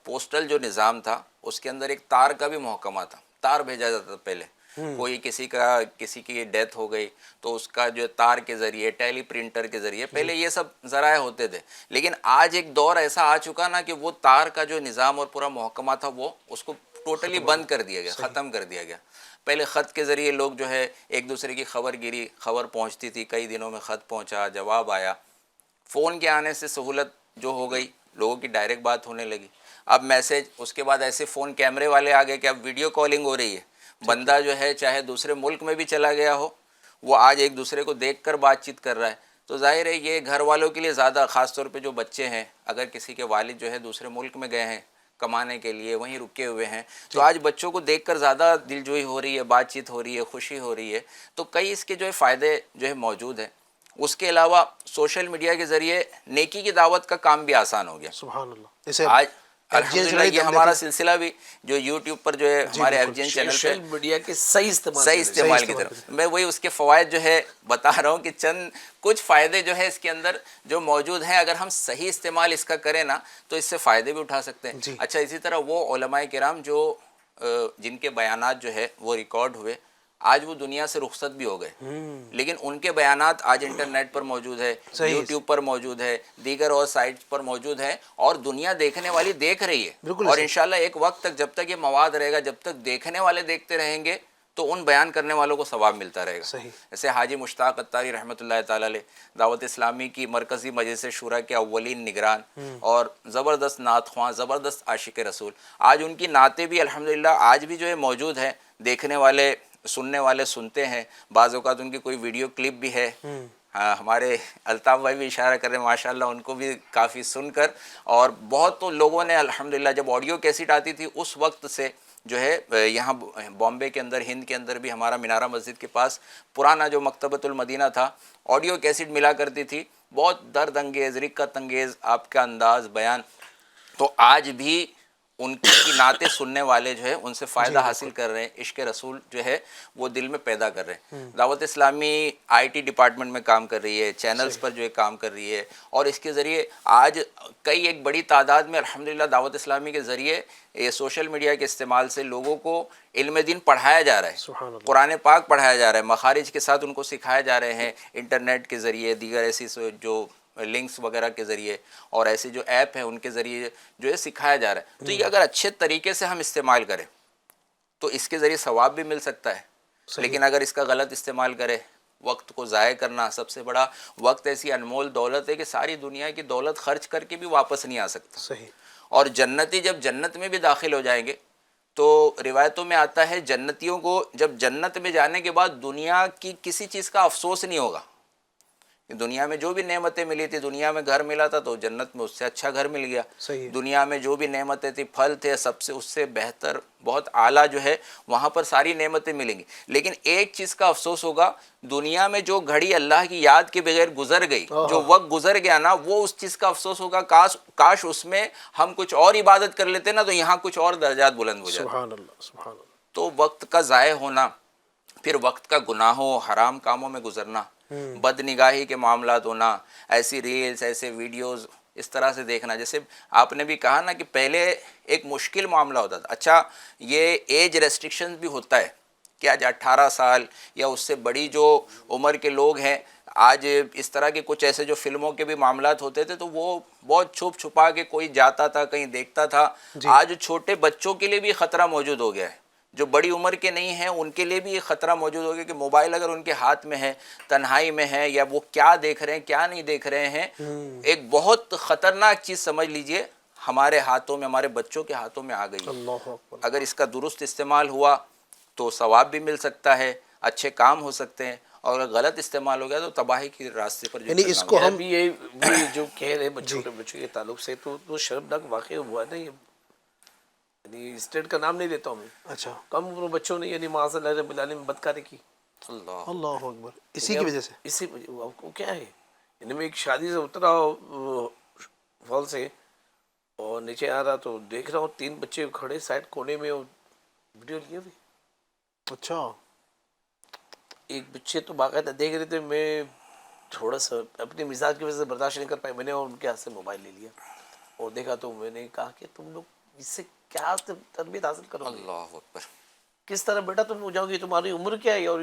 پوسٹل جو نظام تھا اس کے اندر ایک تار کا بھی محکمہ تھا، تار بھیجا جاتا تھا پہلے. کوئی کسی کی ڈیتھ ہو گئی تو اس کا جو تار کے ذریعے ٹیلی پرنٹر کے ذریعے پہلے یہ سب ذرائع ہوتے تھے، لیکن آج ایک دور ایسا آ چکا نا کہ وہ تار کا جو نظام اور پورا محکمہ تھا وہ اس کو ٹوٹلی بند کر دیا گیا، ختم کر دیا گیا۔ پہلے خط کے ذریعے لوگ جو ہے ایک دوسرے کی خبر پہنچتی تھی، کئی دنوں میں خط پہنچا، جواب آیا۔ فون کے آنے سے سہولت جو ہو گئی، لوگوں کی ڈائریکٹ بات ہونے لگی، اب میسیج، اس کے بعد ایسے فون کیمرے والے آ گئے کہ اب ویڈیو کالنگ ہو رہی ہے، بندہ جو ہے چاہے دوسرے ملک میں بھی چلا گیا ہو وہ آج ایک دوسرے کو دیکھ کر بات چیت کر رہا ہے۔ تو ظاہر ہے یہ گھر والوں کے لیے زیادہ، خاص طور پہ جو بچے ہیں، اگر کسی کے والد جو ہے دوسرے ملک میں گئے ہیں کمانے کے لیے، وہیں رکے ہوئے ہیں، تو آج بچوں کو دیکھ کر زیادہ دلجوئی ہو رہی ہے، بات چیت ہو رہی ہے، خوشی ہو رہی ہے۔ تو کئی اس کے جو ہے فائدے جو ہے موجود ہیں۔ اس کے علاوہ سوشل میڈیا کے ذریعے نیکی کی دعوت کا کام بھی آسان ہو گیا۔ سبحان اللہ، اسے آج الحمدللہ یہ ہمارا سلسلہ بھی جو یوٹیوب پر جو ہے ہمارے ایف جی این چینل پہ سوشل میڈیا کے صحیح استعمال کی طرف میں وہی اس کے فوائد جو ہے بتا رہا ہوں کہ چند کچھ فائدے جو ہے اس کے اندر جو موجود ہیں، اگر ہم صحیح استعمال اس کا کریں نا تو اس سے فائدے بھی اٹھا سکتے ہیں۔ اچھا، اسی طرح وہ علماء کرام جو جن کے بیانات جو ہے وہ ریکارڈ ہوئے، آج وہ دنیا سے رخصت بھی ہو گئے، لیکن ان کے بیانات آج انٹرنیٹ پر موجود ہے، یوٹیوب پر موجود ہے، دیگر اور سائٹس پر موجود ہے، اور دنیا دیکھنے والی دیکھ رہی ہے۔ اور انشاءاللہ ایک وقت تک جب تک یہ مواد رہے گا، جب تک دیکھنے والے دیکھتے رہیں گے تو ان بیان کرنے والوں کو ثواب ملتا رہے گا۔ جیسے حاجی مشتاق عطاری رحمۃ اللہ تعالی علیہ دعوت اسلامی کی مرکزی مجلس شورا کے اولین نگران اور زبردست نعت خواں، زبردست عاشق رسول، آج ان کی نعتیں بھی الحمدللہ آج بھی جو ہے موجود ہیں، دیکھنے والے سننے والے سنتے ہیں، بعض اوقات ان کی کوئی ویڈیو کلپ بھی ہے۔ ہمارے الطاف بھائی بھی اشارہ کر رہے ہیں ماشاءاللہ، ان کو بھی کافی سن کر، اور بہت تو لوگوں نے الحمدللہ جب آڈیو کیسٹ آتی تھی اس وقت سے جو ہے یہاں بامبے کے اندر، ہند کے اندر بھی ہمارا منارہ مسجد کے پاس پرانا جو مکتبۃ المدینہ تھا، آڈیو کیسٹ ملا کرتی تھی، بہت درد انگیز، رقت انگیز آپ کا انداز بیان، تو آج بھی ان کی نعتیں سننے والے جو ہے ان سے فائدہ حاصل کر رہے ہیں، عشق رسول جو ہے وہ دل میں پیدا کر رہے ہیں۔ دعوت اسلامی آئی ٹی ڈپارٹمنٹ میں کام کر رہی ہے، چینلز پر جو ہے کام کر رہی ہے، اور اس کے ذریعے آج کئی ایک بڑی تعداد میں الحمدللہ دعوت اسلامی کے ذریعے یہ سوشل میڈیا کے استعمال سے لوگوں کو علم دین پڑھایا جا رہا ہے، قرآن پاک پڑھایا جا رہا ہے، مخارج کے ساتھ ان کو سکھائے جا رہے ہیں، انٹرنیٹ کے ذریعے، دیگر ایسی جو لنکس وغیرہ کے ذریعے اور ایسے جو ایپ ہیں ان کے ذریعے جو ہے سکھایا جا رہا ہے۔ تو یہ اگر اچھے طریقے سے ہم استعمال کریں تو اس کے ذریعے ثواب بھی مل سکتا ہے، لیکن اگر اس کا غلط استعمال کرے، وقت کو ضائع کرنا، سب سے بڑا وقت ایسی انمول دولت ہے کہ ساری دنیا کی دولت خرچ کر کے بھی واپس نہیں آ سکتا۔ اور جنتی جب جنت میں بھی داخل ہو جائیں گے تو روایتوں میں آتا ہے جنتیوں کو جب جنت میں جانے کے بعد دنیا کی کسی چیز کا افسوس نہیں ہوگا۔ دنیا میں جو بھی نعمتیں ملی تھی، دنیا میں گھر ملا تھا تو جنت میں اس سے اچھا گھر مل گیا، دنیا میں جو بھی نعمتیں تھی، پھل تھے، سب سے اس سے بہتر، بہت اعلیٰ جو ہے وہاں پر ساری نعمتیں ملیں گی۔ لیکن ایک چیز کا افسوس ہوگا، دنیا میں جو گھڑی اللہ کی یاد کے بغیر گزر گئی، جو وقت گزر گیا نا، وہ اس چیز کا افسوس ہوگا، کاش اس میں ہم کچھ اور عبادت کر لیتے نا تو یہاں کچھ اور درجات بلند ہو جاتے۔ سبحان اللہ، سبحان اللہ۔ تو وقت کا ضائع ہونا، پھر وقت کا گناہوں حرام کاموں میں گزرنا، بد نگاہی کے معاملات ہونا، ایسی ریلز، ایسے ویڈیوز اس طرح سے دیکھنا، جیسے آپ نے بھی کہا نا کہ پہلے ایک مشکل معاملہ ہوتا تھا۔ اچھا، یہ ایج ریسٹرکشن بھی ہوتا ہے کہ آج 18 سال یا اس سے بڑی جو عمر کے لوگ ہیں، آج اس طرح کے کچھ ایسے جو فلموں کے بھی معاملات ہوتے تھے تو وہ بہت چھپ چھپا کے کوئی جاتا تھا، کہیں دیکھتا تھا۔ آج چھوٹے بچوں کے لیے بھی خطرہ موجود ہو گیا ہے، جو بڑی عمر کے نہیں ہیں ان کے لیے بھی یہ خطرہ موجود ہو گیا کہ موبائل اگر ان کے ہاتھ میں ہے، تنہائی میں ہے، یا وہ کیا دیکھ رہے ہیں کیا نہیں دیکھ رہے ہیں، ایک بہت خطرناک چیز سمجھ لیجئے ہمارے ہاتھوں میں، ہمارے بچوں کے ہاتھوں میں آ گئی ہے۔ اگر اس کا درست استعمال ہوا تو ثواب بھی مل سکتا ہے، اچھے کام ہو سکتے ہیں، اور اگر غلط استعمال ہو گیا تو تباہی کے راستے پر یعنی اس کو ہم یہ جو کہہ رہے ہیں چھوٹے بچوں کے تعلق سے، تو شرمناک واقعہ ہوا نا، یہ یعنی اسٹیٹ کا نام نہیں دیتا ہوں میں، اچھا کم عمر بچوں نے یعنی معاذ اللہ رب العالمین بدکاری کی، اللہ اکبر، اسی کی وجہ سے، اسی وہ کیا ہے، یعنی میں ایک شادی سے اترا فال سے اور نیچے آ رہا تو دیکھ رہا ہوں 3 بچے کھڑے سائڈ کونے میں، ویڈیو لیے ہوئے، اچھا، ایک بچے تو باقاعدہ دیکھ رہے تھے، میں تھوڑا سا اپنے مزاج کی وجہ سے برداشت نہیں کر پائی، میں نے ان کے ہاتھ سے موبائل لے لیا اور دیکھا تو میں نے کہا کہ تم لوگ اس سے کیا تربیت حاصل کرو گے؟ اللہ اکبر۔ کس طرح بیٹا تم ہو جاؤ گے, تمہاری عمر کیا ہے اور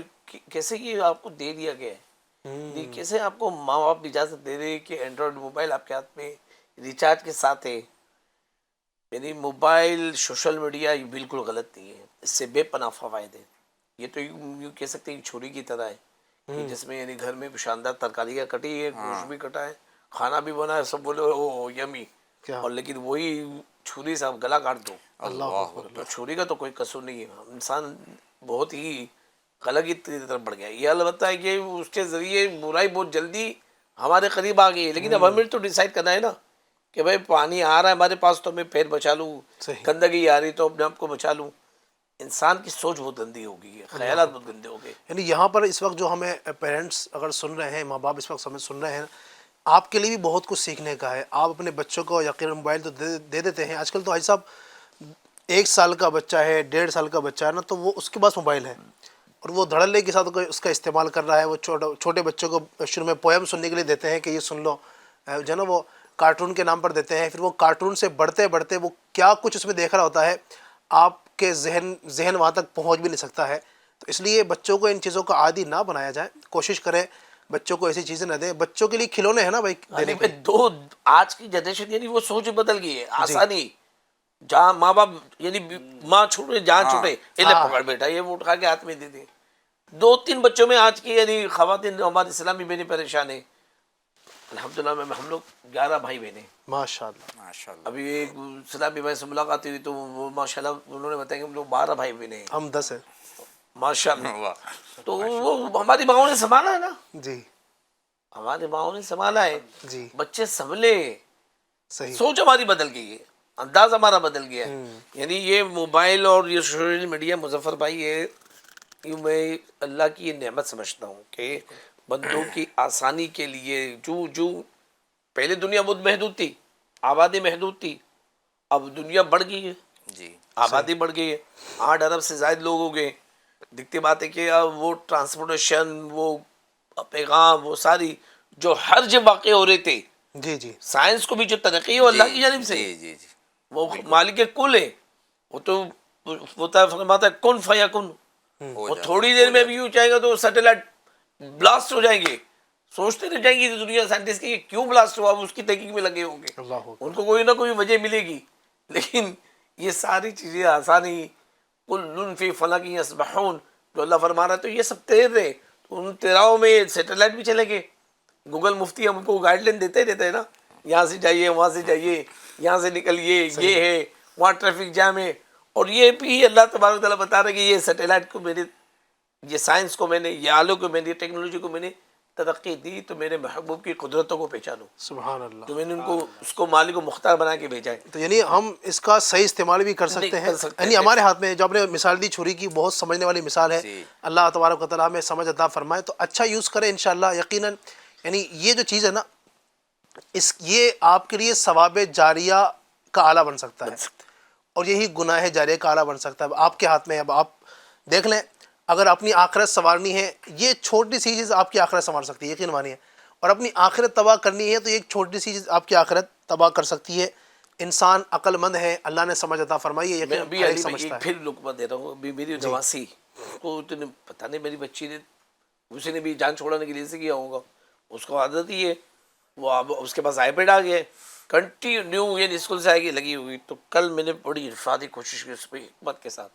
کیسے یہ آپ کو دے دیا گیا ہے, یہ کیسے آپ کو ماں باپ اجازت دے رہے کہ اینڈرائڈ موبائل آپ کے ہاتھ میں ریچارج کے ساتھ ہے. یعنی موبائل سوشل میڈیا یہ بالکل غلط نہیں ہے, اس سے بے پناہ فوائد ہیں. یہ تو یوں کہہ سکتے ہیں چھری کی طرح ہے کہ جس میں یعنی گھر میں شاندار ترکاریاں کٹی ہے, گوشت بھی کٹا ہے, کھانا بھی بنا ہے, سب بولے او یمی, اور لیکن وہی چھری سے آپ گلا کاٹ دو. تو چھری کا تو کوئی قصور نہیں ہے, انسان بہت ہی غلط کی طرف بڑھ گیا. یہ البتہ ہے کہ اس کے ذریعے برائی بہت جلدی ہمارے قریب آ گئی ہے, لیکن اب ہمیں تو ڈیسائیڈ کرنا ہے نا کہ بھائی پانی آ رہا ہے ہمارے پاس تو میں پیر بچا لوں, گندگی آ رہی تو اپنے آپ کو بچا لوں. انسان کی سوچ بہت گندی ہو گئی ہے, خیالات بہت گندے ہو گئے. یعنی یہاں پر اس وقت جو ہمیں پیرنٹس اگر سن رہے ہیں, ماں باپ اس وقت سن رہے ہیں, آپ کے لیے بھی بہت کچھ سیکھنے کا ہے. آپ اپنے بچوں کو یقیناً موبائل تو دے دیتے ہیں. آج کل تو حاجی صاحب 1 سال کا بچہ ہے, 1.5 سال کا بچہ ہے نا, تو وہ اس کے پاس موبائل ہے اور وہ دھڑلے کے ساتھ اس کا استعمال کر رہا ہے. وہ چھوٹے بچوں کو شروع میں پویم سننے کے لیے دیتے ہیں کہ یہ سن لو, جو نا وہ کارٹون کے نام پر دیتے ہیں. پھر وہ کارٹون سے بڑھتے بڑھتے وہ کیا کچھ اس میں دیکھ رہا ہوتا ہے, آپ کے ذہن وہاں تک پہنچ بھی نہیں سکتا ہے. تو اس لیے بچوں کو ان چیزوں کا عادی نہ بنایا جائے. کوشش کریں بچوں کو ایسی چیزیں نہ دیں. بچوں کے لیے کھلونے ہیں نا بھائی دینے کے. دو آج کی جنریشن یعنی وہ سوچ بدل گئی ہے. آسانی جہاں ماں باپ یعنی ماں چھوٹے جہاں چھوٹے پکڑ بیٹا یہ وہ اٹھا کے ہاتھ میں دے دیں. 2-3 بچوں میں آج کی یعنی خواتین ہماری اسلامی بہنیں پریشان ہیں. الحمدللہ میں ہم لوگ 11 بھائی بہن ہیں ماشاء اللہ. ابھی ایک اسلامی بھائی سے ملاقات ہوئی تو وہ ماشاء اللہ انہوں نے بتایا کہ ہم لوگ 12 بھائی بہن ہیں. ہم 10 ہیں ماشاء اللہ. تو وہ ہماری ماؤں نے سنبھالا ہے نا, جی ہماری ماؤں نے سنبھالا ہے. جی بچے سنبھلے, صحیح. سوچ ہماری بدل گئی ہے, انداز ہمارا بدل گیا ہے. یعنی یہ موبائل اور یہ سوشل میڈیا مظفر بھائی یہ میں اللہ کی یہ نعمت سمجھتا ہوں کہ بندوں کی آسانی کے لیے جو پہلے دنیا بہت محدود تھی, آبادی محدود تھی, اب دنیا بڑھ گئی ہے, جی آبادی بڑھ گئی ہے, 8 ارب سے زائد لوگ ہو گئے. دکھتی بات ہے کہ اب وہ ٹرانسپورٹیشن, وہ پیغام, وہ ساری جو ہر جگہ واقع ہو رہے تھے, جی جی سائنس کو بھی جو ترقی ہے وہ اللہ کی جانب سے, جی جی جی وہ مالک کل ہے. وہ تو فرماتا ہے کن فیکن, وہ تھوڑی دیر میں بھی یوں چاہے گا تو سیٹلائٹ بلاسٹ ہو جائیں گے. سوچتے رہ جائیں گے دنیا سائنٹسٹ کی کیوں بلاسٹ ہوا, اس کی تحقیق میں لگے ہوں گے, ان کو کوئی نہ کوئی وجہ ملے گی. لیکن یہ ساری چیزیں آسانی کل فی فلک یسبحون جو اللہ فرما رہا ہے, تو یہ سب تیر رہے. تو ان تیراؤں میں سیٹلائٹ بھی چلے گئے. گوگل مفتی ہم کو گائیڈ لائن دیتے رہتے ہیں نا, یہاں سے جائیے, وہاں سے جائیے, یہاں سے نکلیے, یہ ہے وہاں ٹریفک جام ہے. اور یہ بھی اللہ تبارک تعالیٰ بتا رہا ہے کہ یہ سیٹلائٹ کو میں نے, یہ سائنس کو میں نے, یہ آلوں کو میں نے, ٹیکنالوجی کو میں نے ترقی دی تو میرے محبوب کی قدرتوں کو پہچانو. سبحان اللہ. تو میں نے ان کو اس کو مالک و مختار بنا کے بھیجا ہے. تو یعنی ہم اس کا صحیح استعمال بھی کر سکتے ہیں. یعنی ہمارے ہاتھ میں جو آپ نے مثال دی چھری کی, بہت سمجھنے والی مثال ہے. اللہ تبارک و تعالیٰ ہمیں سمجھ عطا فرمائے. تو اچھا یوز کریں انشاءاللہ. یقیناً یعنی یہ جو چیز ہے نا, یہ آپ کے لیے ثواب جاریہ کا آلہ بن سکتا ہے, اور یہی گناہ جاریہ کا آلہ بن سکتا ہے. اب آپ کے ہاتھ میں. اب آپ دیکھ لیں, اگر اپنی آخرت سنوارنی ہے, یہ چھوٹی سی چیز آپ کی آخرت سنوار سکتی ہے, یقین مانیے. اور اپنی آخرت تباہ کرنی ہے تو ایک چھوٹی سی چیز آپ کی آخرت تباہ کر سکتی ہے. انسان عقل مند ہے, اللہ نے سمجھ عطا فرمائی ہے. میں ابھی علی میں سمجھتا ہے. پھر لقمہ دے رہا ہوں. ابھی میری نواسی, اس کو اتنے پتہ نہیں میری بچی نے, اسی نے بھی جان چھوڑانے کے لیے سے کیا ہوگا. اس کو عادت ہی ہے, وہ اب اس کے پاس آئی پیڈ آ گیا ہے, کنٹینیو یہ اسکول سے آئے گی لگی ہوئی. تو کل میں نے بڑی افرادی کوشش کی اس پہ حکمت کے ساتھ,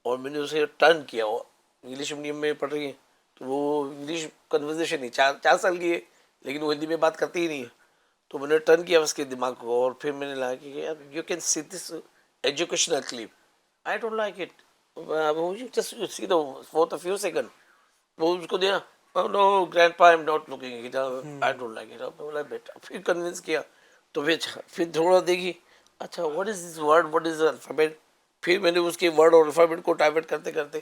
اور میں نے اسے ٹرن کیا. وہ انگلش میڈیم میں پڑھ رہی ہے, تو وہ انگلش کنورزیشن نہیں, 4 سال کی ہے, لیکن وہ ہندی میں بات کرتی ہی نہیں ہے. تو میں نے ٹرن کیا اس کے دماغ کو, اور پھر میں نے لگا کہ you can see this educational clip, I don't like it, just see the for the few second. وہ اس کو دیا, no grandpa, I am not looking it, I don't like it. بیٹا پھر کنونس کیا, تو پھر تھوڑا دیکھی, اچھا what is this word, what is alphabet. پھر میں نے اس کے ورڈ اور الفابیٹ کو ٹائپٹ کرتے کرتے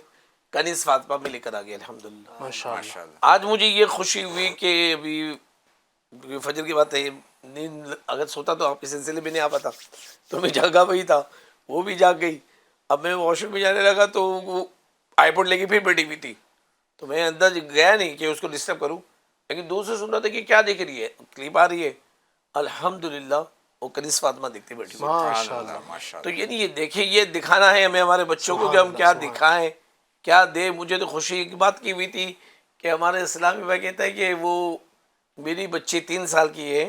کنیز فاطمہ میں لے کر آ گیا. الحمدللہ ماشاءاللہ. آج مجھے یہ خوشی ہوئی کہ ابھی فجر کی بات ہے, نیند اگر سوتا تو آپ کے سلسلے میں نہیں آ پاتا, تو میں جاگا وہی تھا, وہ بھی جاگ گئی. اب میں واش روم میں جانے لگا تو وہ آئی پوڈ لے کے پھر بیٹھی ہوئی تھی, تو میں اندر گیا نہیں کہ اس کو ڈسٹرب کروں, لیکن دور سے سن رہا تھا کہ کیا دیکھ رہی ہے, کلپ آ رہی ہے. الحمدللہ وہ کنیز فاطمہ دیکھتی بیٹھی ہوئی۔ ماشاء اللہ ماشاء تو یعنی یہ دیکھیں، یہ دکھانا ہے ہمیں ہمارے بچوں کو کہ ہم کیا دکھائیں، کیا دیں۔ مجھے تو خوشی کی بات کی ہوئی تھی کہ ہمارے اسلامی بھائی کہتا ہے کہ وہ میری بچی 3 سال کی ہے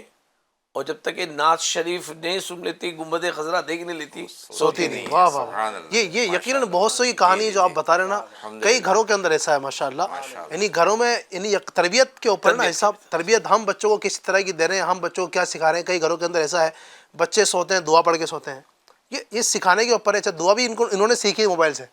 اور جب تک کہ نعت شریف نہیں سن لیتی، گنبد خضرا دیکھ نہیں لیتی، سوتی نہیں۔ واہ واہ واہ۔ یہ یقیناً بہت سی کہانی ہے جو آپ بتا رہے ہیں نا، کئی گھروں کے اندر ایسا ہے ماشاءاللہ۔ یعنی گھروں میں یعنی تربیت کے اوپر نا حساب، تربیت ہم بچوں کو کس طرح کی دے رہے ہیں، ہم بچوں کو کیا سکھا رہے ہیں۔ کئی گھروں کے اندر ایسا ہے بچے سوتے ہیں دعا پڑھ کے سوتے ہیں، یہ سکھانے کے اوپر ہے۔ اچھا دعا بھی انہوں نے سیکھی موبائل سے،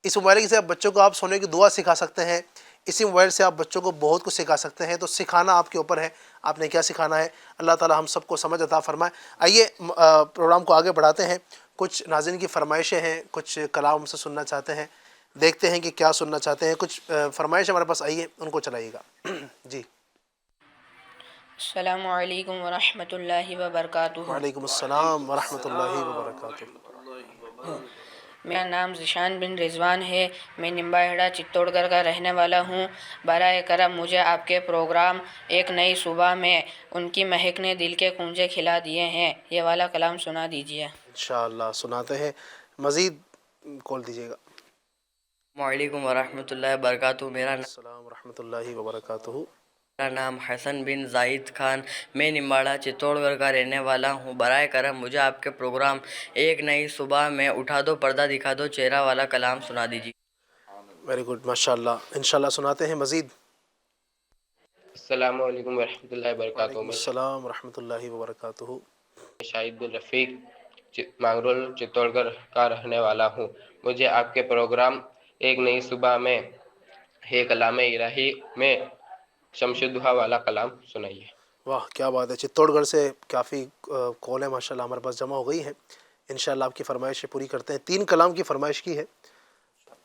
اس موبائل سے آپ بچوں کو آپ سونے کی دعا سکھا سکتے ہیں، اسی موبائل سے آپ بچوں کو بہت کچھ سکھا سکتے ہیں۔ تو سکھانا آپ کے اوپر ہے، آپ نے کیا سکھانا ہے۔ اللہ تعالی ہم سب کو سمجھ عطا فرمائے۔ آئیے پروگرام کو آگے بڑھاتے ہیں۔ کچھ ناظرین کی فرمائشیں ہیں، کچھ کلام ہم سے سننا چاہتے ہیں، دیکھتے ہیں کہ کیا سننا چاہتے ہیں۔ کچھ فرمائش ہمارے پاس آئیے، ان کو چلائیے گا۔ جی السلام علیکم ورحمۃ اللہ وبرکاتہ۔ وعلیکم السلام ورحمۃ اللہ وبرکاتہ۔ میرا نام ذیشان بن رضوان ہے، میں نمبا ہیڑا چتوڑ گڑھ کا رہنے والا ہوں۔ برائے کرم مجھے آپ کے پروگرام ایک نئی صبح میں ان کی مہک نے دل کے کنجے کھلا دیے ہیں، یہ والا کلام سنا دیجیے۔ انشاءاللہ سناتے ہیں، مزید کال دیجیے گا۔ السلام علیکم ورحمۃ اللہ وبرکاتہ۔ السلام ورحمۃ اللہ وبرکاتہ۔ میرا نام حسن بن زاہد خان، میں نمباڑا چتوڑ گڑھ کا رہنے والا ہوں۔ برائے کرم مجھے آپ کے پروگرام ایک نئی صبح میں اٹھا دو پردہ دکھا دو چہرہ والا کلام سنا دیجیے۔ ویری گڈ، ماشاءاللہ، انشاءاللہ سناتے ہیں مزید۔ السلام علیکم ورحمۃ اللہ وبرکاتہ۔ وعلیکم السلام ورحمۃ اللہ وبرکاتہ۔ میں شاہد بن رفیق مانگرول چتوڑ گڑھ کا رہنے والا ہوں۔ مجھے آپ کے پروگرام ایک نئی صبح میں ہے کلام الہی میں شمس الضحیٰ والا کلام سنائیے۔ واہ کیا بات ہے، چتوڑ گڑھ سے کافی کال ہے ماشاءاللہ ہمارے پاس جمع ہو گئی ہیں۔ انشاءاللہ آپ کی فرمائشیں پوری کرتے ہیں۔ 3 کلام کی فرمائش کی ہے،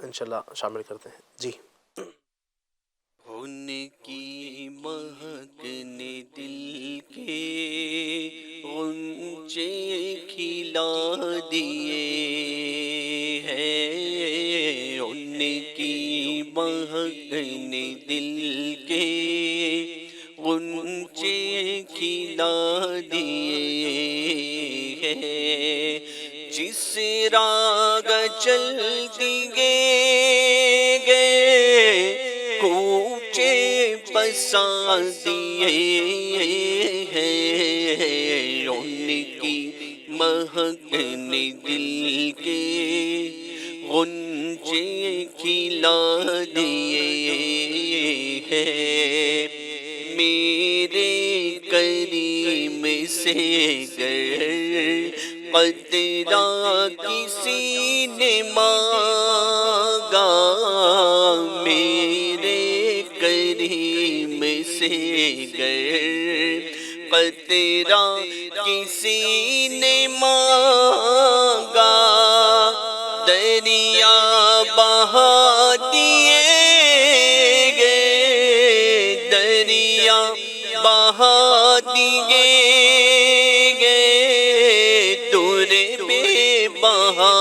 انشاءاللہ شامل کرتے ہیں۔ جی ان کی مہک نے دل کے غنچے کھلا دیے ہیں، ان کی مہک نے دل کے غنچے کھلا دیے ہیں، جس راگ چل دیے بسا دیے ہیں، ان کی مہک نے دل کے غنچے کھلا دیے ہیں، میرے کریم سے گر قطرہ کسی نے مانگا، میرے کریم سے گر قطرہ کسی نے مانگا، دریا بہا دیے گئے، دریا بہا دیے گئے، دور میں بہا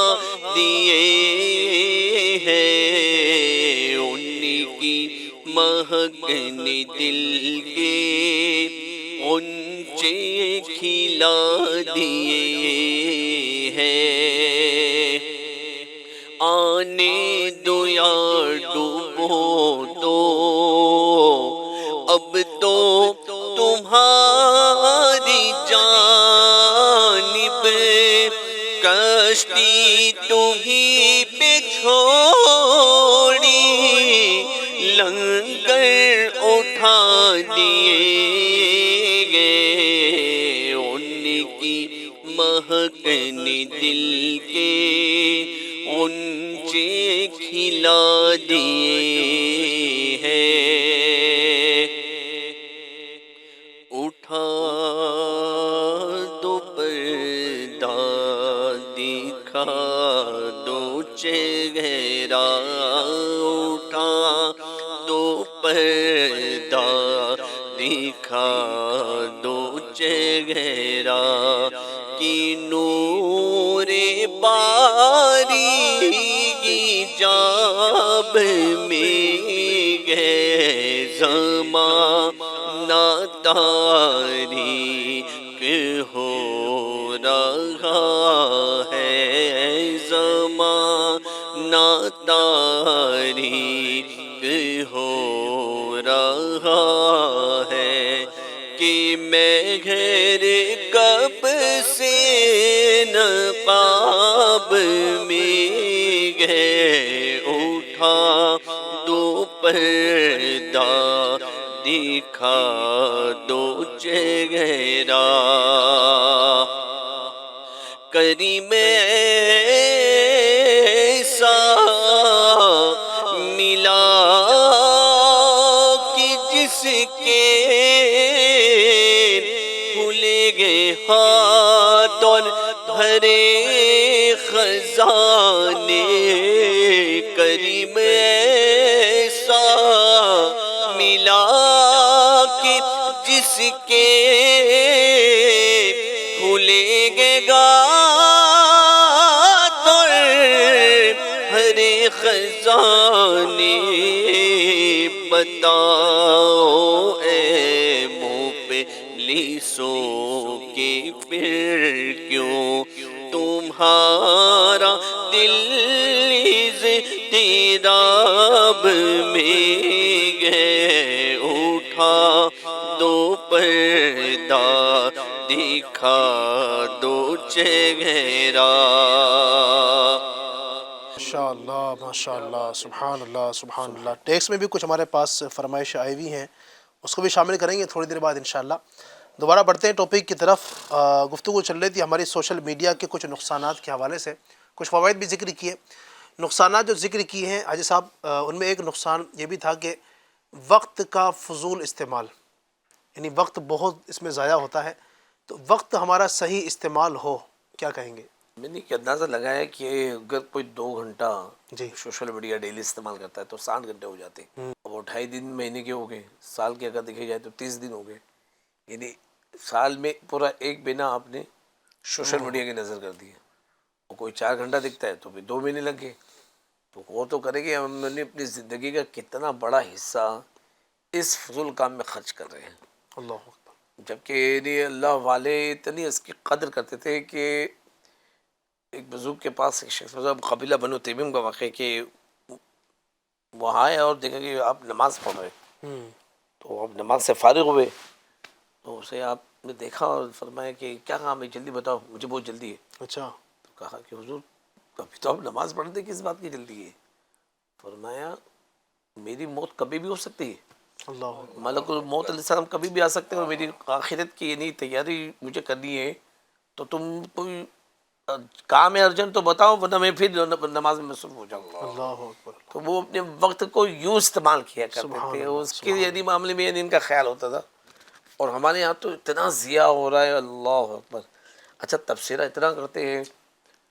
دیے ہیں، ان کی مہک نے دل کے غنچے کھلا دیے ہیں، آنے دو یا ڈوبو تو اب تو تمہاری جانب کشتی تمہیں پہ چھوڑی، لنگر اٹھا دیے گئے، ان کی مہک نے دل کے غنچے کھلا دیے ہیں، اٹھا دو پردہ دکھا دو چہرہ، اٹھا دو پردہ دکھا دو چہرہ، کی نور باری جاب میں گئے، زمانہ تاریک ہو رہا ہے زمانہ تاریک ہو رہا ہے کہ میں گھر کب سے نقاب میں گئے اٹھا دو پردہ دکھا دو چہرہ کریم ایسا ملا کہ جس کے کھلے گئے ہاتھ اور بھرے خزانے کریم ایسا ملا کہ جس کے کھلے گئے گات اور بھرے خزانے بتاؤ اے مفلسوں کہ پھر کیوں تمہارا دل اضطراب میں گئے اٹھا دو پردہ دکھا دو چہرہ. ماشاء اللہ سبحان اللہ سبحان اللہ. ٹیکس میں بھی کچھ ہمارے پاس فرمائش آئی ہوئی ہیں، اس کو بھی شامل کریں گے تھوڑی دیر بعد انشاءاللہ. دوبارہ بڑھتے ہیں ٹاپک کی طرف. گفتگو چل رہی تھی ہماری سوشل میڈیا کے کچھ نقصانات کے حوالے سے، کچھ فوائد بھی ذکر کیے. نقصانات جو ذکر کیے ہیں حاجی صاحب، ان میں ایک نقصان یہ بھی تھا کہ وقت کا فضول استعمال، یعنی وقت بہت اس میں ضائع ہوتا ہے. تو وقت ہمارا صحیح استعمال ہو، کیا کہیں گے؟ میں نے ایک اندازہ لگایا کہ اگر کوئی 2 گھنٹہ جی سوشل میڈیا ڈیلی استعمال کرتا ہے تو 60 گھنٹے ہو جاتے ہیں. اب 28 دن مہینے کے ہو گئے، سال کے اگر دیکھے جائے تو 30 دن ہو گئے. یعنی سال میں پورا ایک مہینہ آپ نے سوشل میڈیا کی نظر کر دی ہے. اور کوئی 4 گھنٹہ دکھتا ہے تو پھر 2 مہینے لگ گئے. تو وہ تو کرے کہ ہم نے اپنی زندگی کا کتنا بڑا حصہ اس فضول کام میں خرچ کر رہے ہیں. اللہ اکبر. جبکہ یعنی اللہ والے اتنی اس کی قدر کرتے تھے کہ ایک بزرگ کے پاس ایک شخص قبیلہ بنو تیمیم کا واقعہ کہ وہ آئے اور دیکھا کہ آپ نماز پڑھ رہے. تو آپ نماز سے فارغ ہوئے تو اسے آپ نے دیکھا اور فرمایا کہ کیا کام ہے، جلدی بتاؤ، مجھے بہت جلدی ہے. اچھا. تو کہا کہ حضور ابھی تو آپ نماز پڑھتے، کس بات کی جلدی ہے؟ فرمایا میری موت کبھی بھی ہو سکتی ہے، اللہ اکبر. ملک الموت علیہ السلام کبھی بھی آ سکتے ہیں اور میری آخرت کی یعنی تیاری مجھے کرنی ہے. تو تم کوئی کام ہے ارجنٹ تو بتاؤ، ورنہ میں پھر نماز میں مصروف ہو جاؤں گا. اللہ اکبر. تو وہ اپنے وقت کو یوں استعمال کیا کرتے سبحان تھے، اللہ، اس کے یعنی معاملے میں یعنی ان کا خیال ہوتا تھا. اور ہمارے یہاں تو اتنا ضیاع ہو رہا ہے، اللہ اکبر. اچھا تبصرہ اتنا کرتے ہیں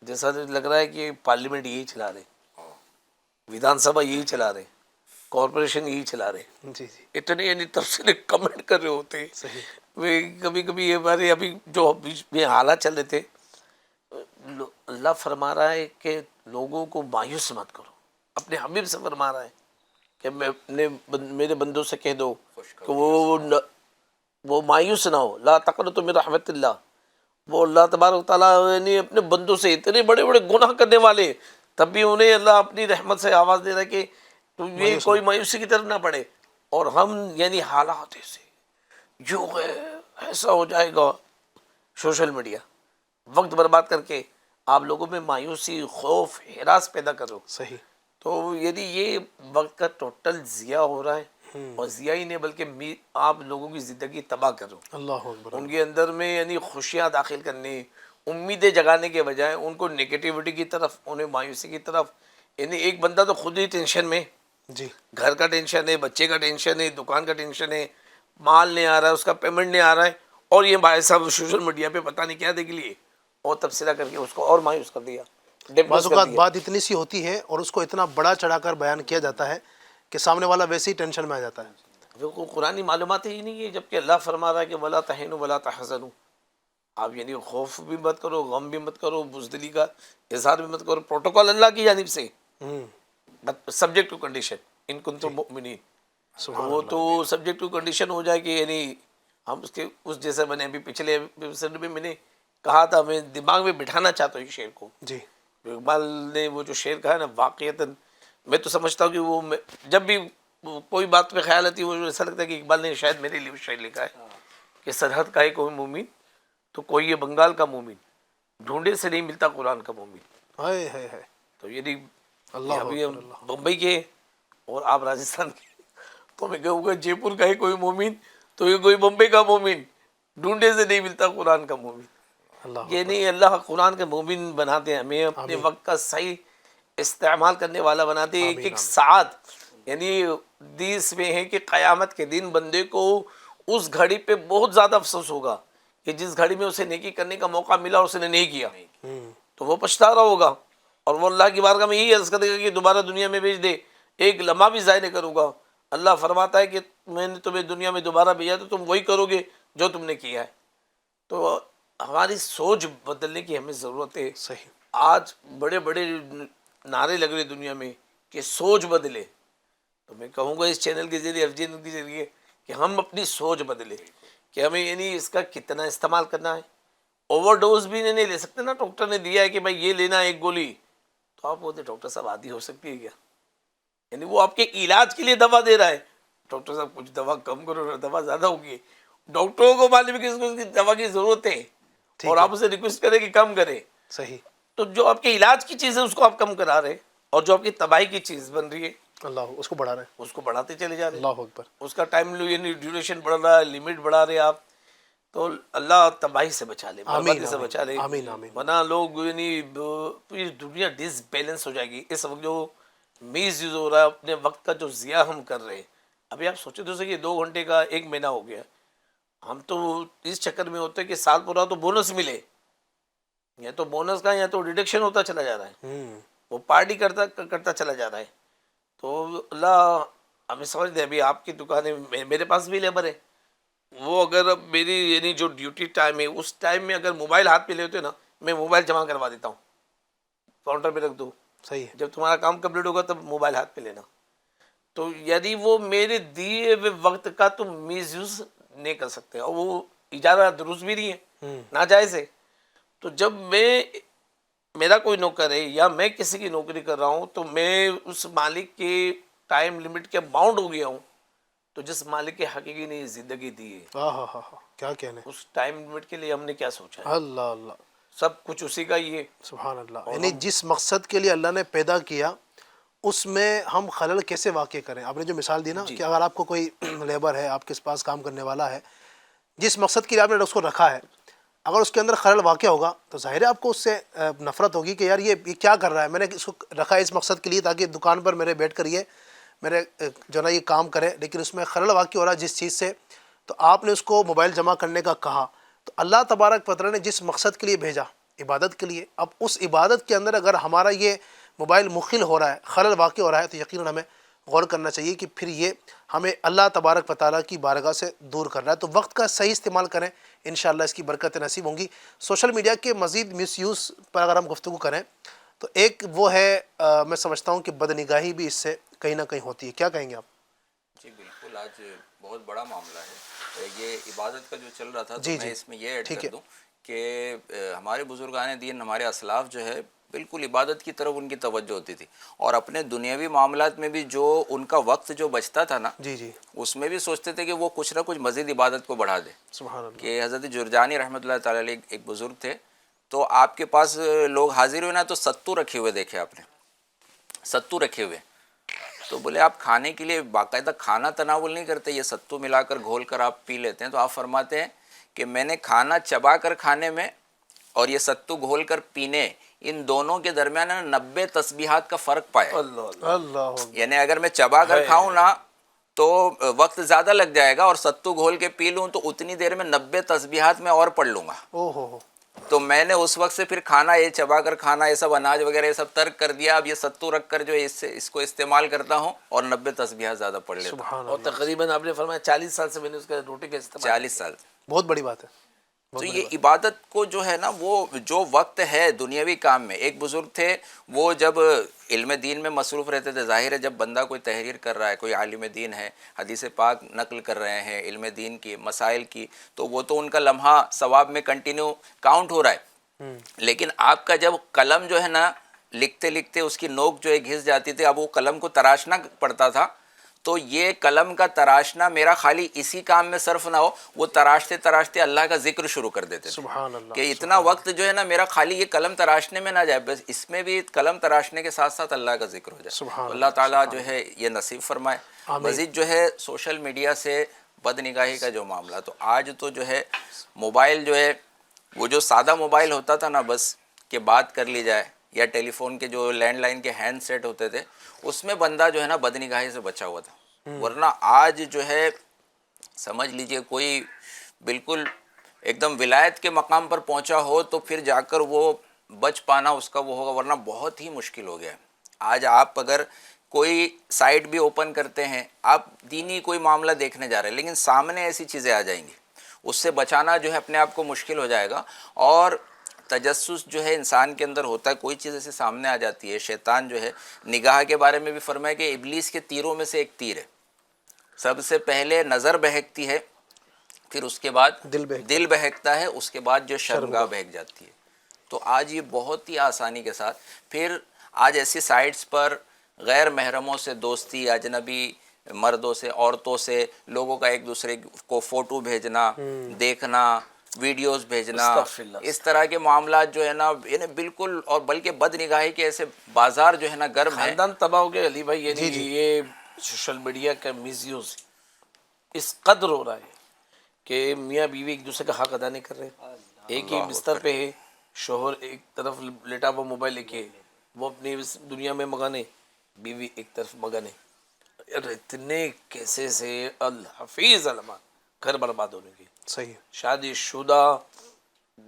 جیسا لگ رہا ہے کہ پارلیمنٹ یہی چلا رہے، ویدھان سبھا یہی چلا رہے، کارپوریشن یہی چلا رہے. جی جی اتنے یعنی تبصرے کمنٹ کر رہے ہوتے ہیں. کبھی کبھی یہ ہمارے ابھی جو بیچ میں حالات چل رہے تھے، اللہ فرما رہا ہے کہ لوگوں کو مایوس مت کرو. اپنے حبیب سے فرما رہا ہے کہ میں اپنے میرے بندوں سے کہہ دو کہ وہ مایوس نہ ہو. لا تقنطوا من رحمت اللہ. وہ اللہ تبارک و تعالیٰ یعنی اپنے بندوں سے اتنے بڑے بڑے گناہ کرنے والے تب بھی انہیں اللہ اپنی رحمت سے آواز دے رہا ہے کہ تم یہ کوئی مایوسی کی طرف نہ پڑے. اور ہم یعنی حالات سے جو ہے ایسا ہو جائے گا، سوشل میڈیا وقت برباد کر کے آپ لوگوں میں مایوسی، خوف، ہراس پیدا کرو. صحیح. تو یعنی یہ وقت کا ٹوٹل ضیاع ہو رہا ہے. اور ضیاع ہی نہیں بلکہ آپ لوگوں کی زندگی تباہ کرو. اللہ اکبر. ان کے اندر میں یعنی خوشیاں داخل کرنے، امیدیں جگانے کے بجائے ان کو نگیٹیوٹی کی طرف، انہیں مایوسی کی طرف. یعنی ایک بندہ تو خود ہی ٹینشن میں، جی گھر کا ٹینشن ہے، بچے کا ٹینشن ہے، دکان کا ٹینشن ہے، مال نہیں آ رہا ہے، اس کا پیمنٹ نہیں آ رہا ہے، اور یہ بھائی صاحب سوشل میڈیا پہ پتہ نہیں کیا دیکھ لیے اور تبصرہ کر کے اس کو اور مایوس کر دیا. بعض اوقات بات اتنی سی ہوتی ہے اور اس کو اتنا بڑا چڑھا کر بیان کیا جاتا ہے کہ سامنے والا ویسے ہی ٹینشن میں آ جاتا ہے. جو قرآنی معلومات ہی نہیں ہے، جبکہ اللہ فرما رہا ہے کہ ولا تہنوا ولا تحزنوا. آپ یعنی خوف بھی مت کرو، غم بھی مت کرو، بزدلی کا اظہار بھی مت کرو. پروٹوکول اللہ کی جانب سے، سبجیکٹ ٹو کنڈیشن ان کنتم مؤمنین. وہ تو سبجیکٹ ٹو کنڈیشن ہو جائے کہ یعنی ہم اس جیسا بنے. ابھی پچھلے ایپیسوڈ میں نے کہا تھا، میں دماغ میں بٹھانا چاہتا ہوں اس شعر کو. جی اقبال نے وہ جو شعر کہا ہے نا، واقعتاً میں تو سمجھتا ہوں کہ وہ جب بھی کوئی بات پہ خیال آتی ہے وہ ایسا لگتا ہے کہ اقبال نے شاید میرے لیے وہ شعر لکھا ہے کہ سرحد کا ہے کوئی مومن تو کوئی یہ بنگال کا مومن، ڈھونڈے سے نہیں ملتا قرآن کا مومن. ہائے ہائے ہائے. تو یہ اللہ ابھی ہم اکبر. بمبئی کے اور آپ راجستھان کے، تو میں کہوں گا جے پور کا ہے کوئی مومن تو یہ کوئی بمبئی کا مومن، ڈھونڈے سے نہیں ملتا قرآن کا مومن. اللہ یہ نہیں، اللہ قرآن کے مومن بناتے ہیں ہمیں، اپنے وقت کا صحیح استعمال کرنے والا بناتے ہیں. ایک ایک ساتھ یعنی حدیث میں ہے کہ قیامت کے دن بندے کو اس گھڑی پہ بہت زیادہ افسوس ہوگا کہ جس گھڑی میں اسے نیکی کرنے کا موقع ملا اور اس نے نہیں کیا، تو وہ پچھتا رہا ہوگا. اور وہ اللہ کی بارگاہ میں یہی عرض کرے گا کہ دوبارہ دنیا میں بھیج دے، ایک لمحہ بھی ضائع نہیں کروں گا. اللہ فرماتا ہے کہ میں نے تمہیں دنیا میں دوبارہ بھیجا تو تم وہی کرو گے جو تم نے کیا ہے. تو ہماری سوچ بدلنے کی ہمیں ضرورت ہے. صحیح. آج بڑے بڑے نعرے لگ رہے دنیا میں کہ سوچ بدلے، تو میں کہوں گا اس چینل کے ذریعے، ایف جی کے ذریعے، کہ ہم اپنی سوچ بدلے کہ ہمیں یعنی اس کا کتنا استعمال کرنا ہے. اوور ڈوز بھی نہیں لے سکتے نا. ڈاکٹر نے دیا ہے کہ بھائی یہ لینا ہے ایک گولی، تو آپ بولتے ڈاکٹر صاحب عادی ہو سکتی ہے کیا؟ یعنی وہ آپ کے علاج کے لیے دوا دے رہا ہے، ڈاکٹر صاحب کچھ دوا کم کرو، دوا زیادہ ہوگی. ڈاکٹروں کو معلوم ہے کہ اس کو اس کی دوا کی ضرورت ہے اور آپ اسے ریکویسٹ کریں کہ کم کرے. صحیح. تو جو آپ کے علاج کی چیز ہے اس کو آپ کم کرا رہے، اور جو آپ کی تباہی کی چیز بن رہی ہے اللہ اس کو بڑھا رہے ہیں. اس کو بڑھاتے چلے جا رہے ہیں. اللہ اکبر. اس کا ٹائم یعنی ڈیوریشن بڑھ رہا ہے، لمٹ بڑھا رہے آپ. تو اللہ تباہی سے بچا لے، بربادی سے بچا لے. آمین آمین. ورنہ لوگ یعنی پوری دنیا ڈس بیلنس ہو جائے گی. اس وقت جو میز یوز ہو رہا ہے، اپنے وقت کا جو ضیاع ہم کر رہے ہیں. ابھی آپ سوچے تو کہ 2 گھنٹے کا 1 مہینہ ہو گیا، ہم تو اس چکر میں ہوتے کہ سال پورا تو بونس ملے، یا تو بونس کا یا تو ڈیڈکشن ہوتا چلا جا رہا ہے، وہ پارٹی کرتا چلا جا رہا ہے. تو اللہ ہمیں سمجھ دے. ابھی آپ کی دکانیں، میرے پاس بھی لیبر ہے، وہ اگر میری یعنی جو ڈیوٹی ٹائم ہے اس ٹائم میں اگر موبائل ہاتھ پہ لیتے نا، میں موبائل جمع کروا دیتا ہوں، کاؤنٹر پہ رکھ دو، صحیح ہے. جب تمہارا کام کمپلیٹ ہوگا تب موبائل ہاتھ پہ لینا. تو یعنی وہ میرے دیے ہوئے وقت کا تم میز یوز نہیں کر سکتے، اور وہ اجارہ درست بھی نہیں ہے، ناجائز ہے. تو جب میرا کوئی نوکر ہے یا میں کسی کی نوکری کر رہا ہوں تو میں اس مالک کے ٹائم لمٹ کے باؤنڈ ہو گیا ہوں. تو جس مالک کے حقیقی نے زندگی دی ہے، ہاں ہاں ہاں، کیا کہنے. اس ٹائم لمٹ کے لیے ہم نے کیا سوچا ہے؟ اللہ اللہ. سب کچھ اسی کا ہی ہے. سبحان اللہ. یعنی جس مقصد کے لیے اللہ نے پیدا کیا اس میں ہم خلل کیسے واقع کریں. آپ نے جو مثال دی نا کہ اگر آپ کو کوئی لیبر ہے، آپ کے پاس کام کرنے والا ہے، جس مقصد کے لیے آپ نے اس کو رکھا ہے، اگر اس کے اندر خلل واقع ہوگا تو ظاہر ہے آپ کو اس سے نفرت ہوگی کہ یار یہ کیا کر رہا ہے. میں نے اس کو رکھا ہے اس مقصد کے لیے تاکہ دکان پر میرے بیٹھ کر یہ میرے جو نا یہ کام کرے، لیکن اس میں خلل واقع ہو رہا ہے جس چیز سے. تو آپ نے اس کو موبائل جمع کرنے کا کہا، تو اللہ تبارک و تعالیٰ نے جس مقصد کے لیے بھیجا، عبادت کے لیے، اب اس عبادت کے اندر اگر ہمارا یہ موبائل مخل ہو رہا ہے، خلل واقع ہو رہا ہے، تو یقیناً ہمیں غور کرنا چاہیے کہ پھر یہ ہمیں اللہ تبارک و تعالیٰ کی بارگاہ سے دور کر رہا ہے. تو وقت کا صحیح استعمال کریں، انشاءاللہ اس کی برکت نصیب ہوں گی. سوشل میڈیا کے مزید مس یوز پر اگر ہم گفتگو کریں تو ایک وہ ہے میں سمجھتا ہوں کہ بدنگاہی بھی اس سے کہیں نہ کہیں ہوتی ہے. کیا کہیں گے آپ؟ جی بالکل، آج بہت بڑا معاملہ ہے یہ عبادت کا جو چل رہا تھا. تو جی میں اس میں یہ ایڈ ٹھیک کر ہے. دوں کہ ہمارے بزرگان دین، ہمارے اسلاف جو ہے بالکل عبادت کی طرف ان کی توجہ ہوتی تھی، اور اپنے دنیاوی معاملات میں بھی جو ان کا وقت جو بچتا تھا نا، جی جی اس میں بھی سوچتے تھے کہ وہ کچھ نہ کچھ مزید عبادت کو بڑھا دے. سبحان اللہ. کہ حضرت جرجانی رحمۃ اللہ تعالی علیہ ایک بزرگ تھے، تو آپ کے پاس لوگ حاضر ہوئے نا تو ستو رکھے ہوئے دیکھے آپ نے، ستو رکھے ہوئے. تو بولے آپ کھانے کے لیے باقاعدہ کھانا تناول نہیں کرتے، یہ ستو ملا کر گھول کر آپ پی لیتے ہیں؟ تو آپ فرماتے ہیں کہ میں نے کھانا چبا کر کھانے میں اور یہ ستو گھول کر پینے، ان دونوں کے درمیان 90 تسبیحات کا فرق پایا. اللہ. یعنی اگر میں چبا کر کھاؤں نا تو وقت زیادہ لگ جائے گا، اور ستو گھول کے پی لوں تو اتنی دیر میں 90 تسبیحات میں اور پڑھ لوں گا. اوہ. تو میں نے اس وقت سے پھر کھانا یہ چبا کر کھانا، یہ سب اناج وغیرہ یہ سب ترک کر دیا. اب یہ ستو رکھ کر جو اس کو استعمال کرتا ہوں اور 90 تسبیحات زیادہ پڑھ لیتا ہوں. سبحان اور اللہ. تقریباً آپ نے فرمایا 40 سال سے میں نے اس کا روٹی کا استعمال 40 سال. بہت بڑی بات ہے. تو یہ عبادت کو جو ہے نا وہ جو وقت ہے دنیاوی کام میں، ایک بزرگ تھے وہ جب علم دین میں مصروف رہتے تھے، ظاہر ہے جب بندہ کوئی تحریر کر رہا ہے، کوئی عالم دین ہے، حدیث پاک نقل کر رہے ہیں علم دین کی مسائل کی، تو وہ تو ان کا لمحہ ثواب میں کنٹینیو کاؤنٹ ہو رہا ہے، لیکن آپ کا جب قلم جو ہے نا لکھتے لکھتے اس کی نوک جو ہے گھس جاتی تھی، اب وہ قلم کو تراشنا پڑتا تھا، تو یہ قلم کا تراشنا میرا خالی اسی کام میں صرف نہ ہو، وہ تراشتے تراشتے اللہ کا ذکر شروع کر دیتے تھے سبحان اللہ، کہ اتنا وقت جو ہے نا میرا خالی یہ قلم تراشنے میں نہ جائے، بس اس میں بھی قلم تراشنے کے ساتھ ساتھ اللہ کا ذکر ہو جائے. سبحان اللہ تعالیٰ جو ہے یہ نصیب فرمائے. آمین. مزید جو ہے سوشل میڈیا سے بد نگاہی کا جو معاملہ، تو آج تو جو ہے موبائل جو ہے وہ جو سادہ موبائل ہوتا تھا نا بس کہ بات کر لی جائے، یا ٹیلی فون کے جو لینڈ لائن کے ہینڈ سیٹ ہوتے تھے اس میں بندہ جو ہے نا بد نگاہی سے بچا ہوا تھا، ورنہ آج جو ہے سمجھ لیجئے کوئی بالکل ایک دم ولایت کے مقام پر پہنچا ہو تو پھر جا کر وہ بچ پانا اس کا وہ ہوگا، ورنہ بہت ہی مشکل ہو گیا ہے. آج آپ اگر کوئی سائٹ بھی اوپن کرتے ہیں، آپ دینی کوئی معاملہ دیکھنے جا رہے ہیں لیکن سامنے ایسی چیزیں آ جائیں گی، اس سے بچانا جو ہے اپنے آپ کو مشکل ہو جائے گا. اور تجسس جو ہے انسان کے اندر ہوتا ہے، کوئی چیز ایسے سامنے آ جاتی ہے، شیطان جو ہے نگاہ کے بارے میں بھی فرمایا کہ ابلیس کے تیروں میں سے ایک تیر ہے، سب سے پہلے نظر بہکتی ہے، پھر اس کے بعد دل بہکتا ہے، اس کے بعد جو شرمگاہ بہک جاتی ہے. تو آج یہ بہت ہی آسانی کے ساتھ پھر آج ایسی سائٹس پر غیر محرموں سے دوستی، اجنبی مردوں سے عورتوں سے لوگوں کا ایک دوسرے کو فوٹو بھیجنا، دیکھنا، ویڈیوز بھیجنا، اس طرح کے معاملات جو ہے نا یعنی بالکل، اور بلکہ بد نگاہی کے ایسے بازار جو ہے نا گرم ہے. خاندان تباہ ہو گیا علی بھائی. یعنی یہ سوشل میڈیا کا میس یوز اس قدر ہو رہا ہے کہ میاں بیوی ایک دوسرے کا حق ادا نہیں کر رہے. ایک ہی بستر پہ ہے، شوہر ایک طرف لیٹا ہوا موبائل لے کے وہ اپنی اس دنیا میں مگانے، بیوی ایک طرف مگانے. اتنے کیسز سے الحفیظ علماء گھر برباد ہونے کی، صحیح، شادی شدہ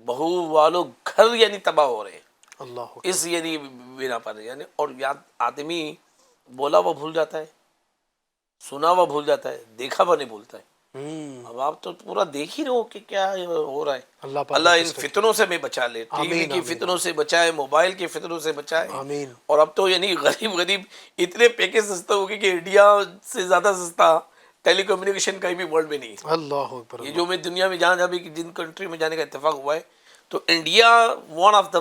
بہو والوں گھر یعنی تباہ ہو رہے ہیں اللہ اس یعنی بنا پر. یعنی اور یاد آدمی بولا وہ بھول جاتا ہے، سنا ہوا بھول جاتا ہے، دیکھا ہوا نہیں بھولتا ہے. اب آپ تو پورا دیکھ ہی رہے ہو کہ کیا ہو رہا ہے. اللہ ان فتنوں سے بھی بچا لے، ٹی وی کی فتنوں سے بچائے، موبائل کی فتنوں سے بچائے. آمین. اور اب تو یعنی غریب اتنے پیکج سستا ہو گئے کہ انڈیا سے زیادہ سستا ٹیلی کمیونیکیشن کہیں بھی ورلڈ میں نہیں ہے. اللہ اکبر. یہ جو میں دنیا میں جہاں بھی جن کنٹری میں جانے کا اتفاق ہوا ہے تو انڈیا ون آف دا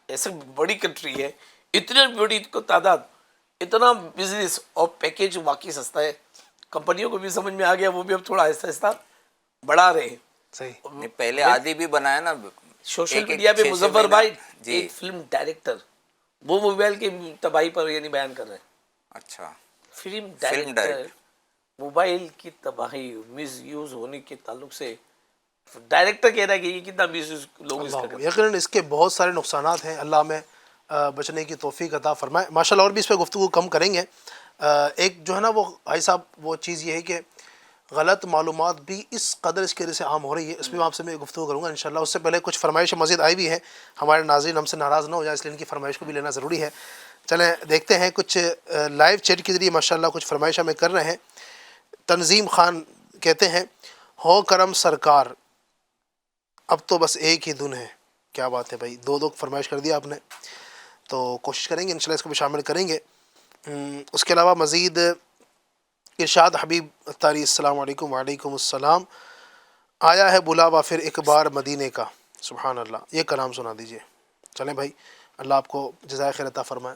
ایسے بڑی کنٹری ہے، اتنی بڑی تعداد، اتنا بزنس اور پیکیج واقعی سستا ہے. کمپنیوں کو بھی سمجھ میں آ گیا، وہ بھی اب تھوڑا آہستہ آہستہ بڑھا رہے ہیں. صحیح. پہلے عادی بھی بنایا نا سوشل میڈیا پہ مظفر بھائی ایک فلم ڈائریکٹر وہ موبائل کی تباہی پر یعنی بیان کر رہے ہیں. اچھا، فلم ڈائریکٹر موبائل کی تباہی مس یوز ہونے کے تعلق سے ڈائریکٹر کہہ رہا ہے کہ یہ کتنا مس یوز لوگ اس کا کرتے ہیں. یقیناً اس کے بہت سارے نقصانات ہیں، اللہ میں بچنے کی توفیق عطا فرمائے. ماشاءاللہ اور بھی اس پہ گفتگو کم کریں گے. ایک جو ہے نا وہ بھائی صاحب وہ چیز یہ ہے کہ غلط معلومات بھی اس قدر اس کی وجہ سے عام ہو رہی ہے، اس پہ آپ سے میں گفتگو کروں گا انشاءاللہ. اس سے پہلے کچھ فرمائشیں مزید آئی بھی ہیں، ہمارے ناظرین ہم سے ناراض نہ ہو جائیں، اس لیے ان کی فرمائش کو بھی لینا ضروری ہے. چلیں دیکھتے ہیں کچھ لائیو چیٹ کے ذریعے ماشاءاللہ کچھ فرمائش ہمیں کر رہے ہیں. تنظیم خان کہتے ہیں ہو کرم سرکار اب تو بس ایک ہی دن ہے. کیا بات ہے بھائی، دو فرمائش کر دیا آپ نے، تو کوشش کریں گے انشاءاللہ اس کو بھی شامل کریں گے. اس کے علاوہ مزید ارشاد حبیب اتاری السلام علیکم. وعلیکم السلام. آیا ہے بلاوا پھر ایک بار مدینے کا. سبحان اللہ، یہ کلام سنا دیجئے. چلیں بھائی، اللہ آپ کو جزائے خیر عطا فرمائے.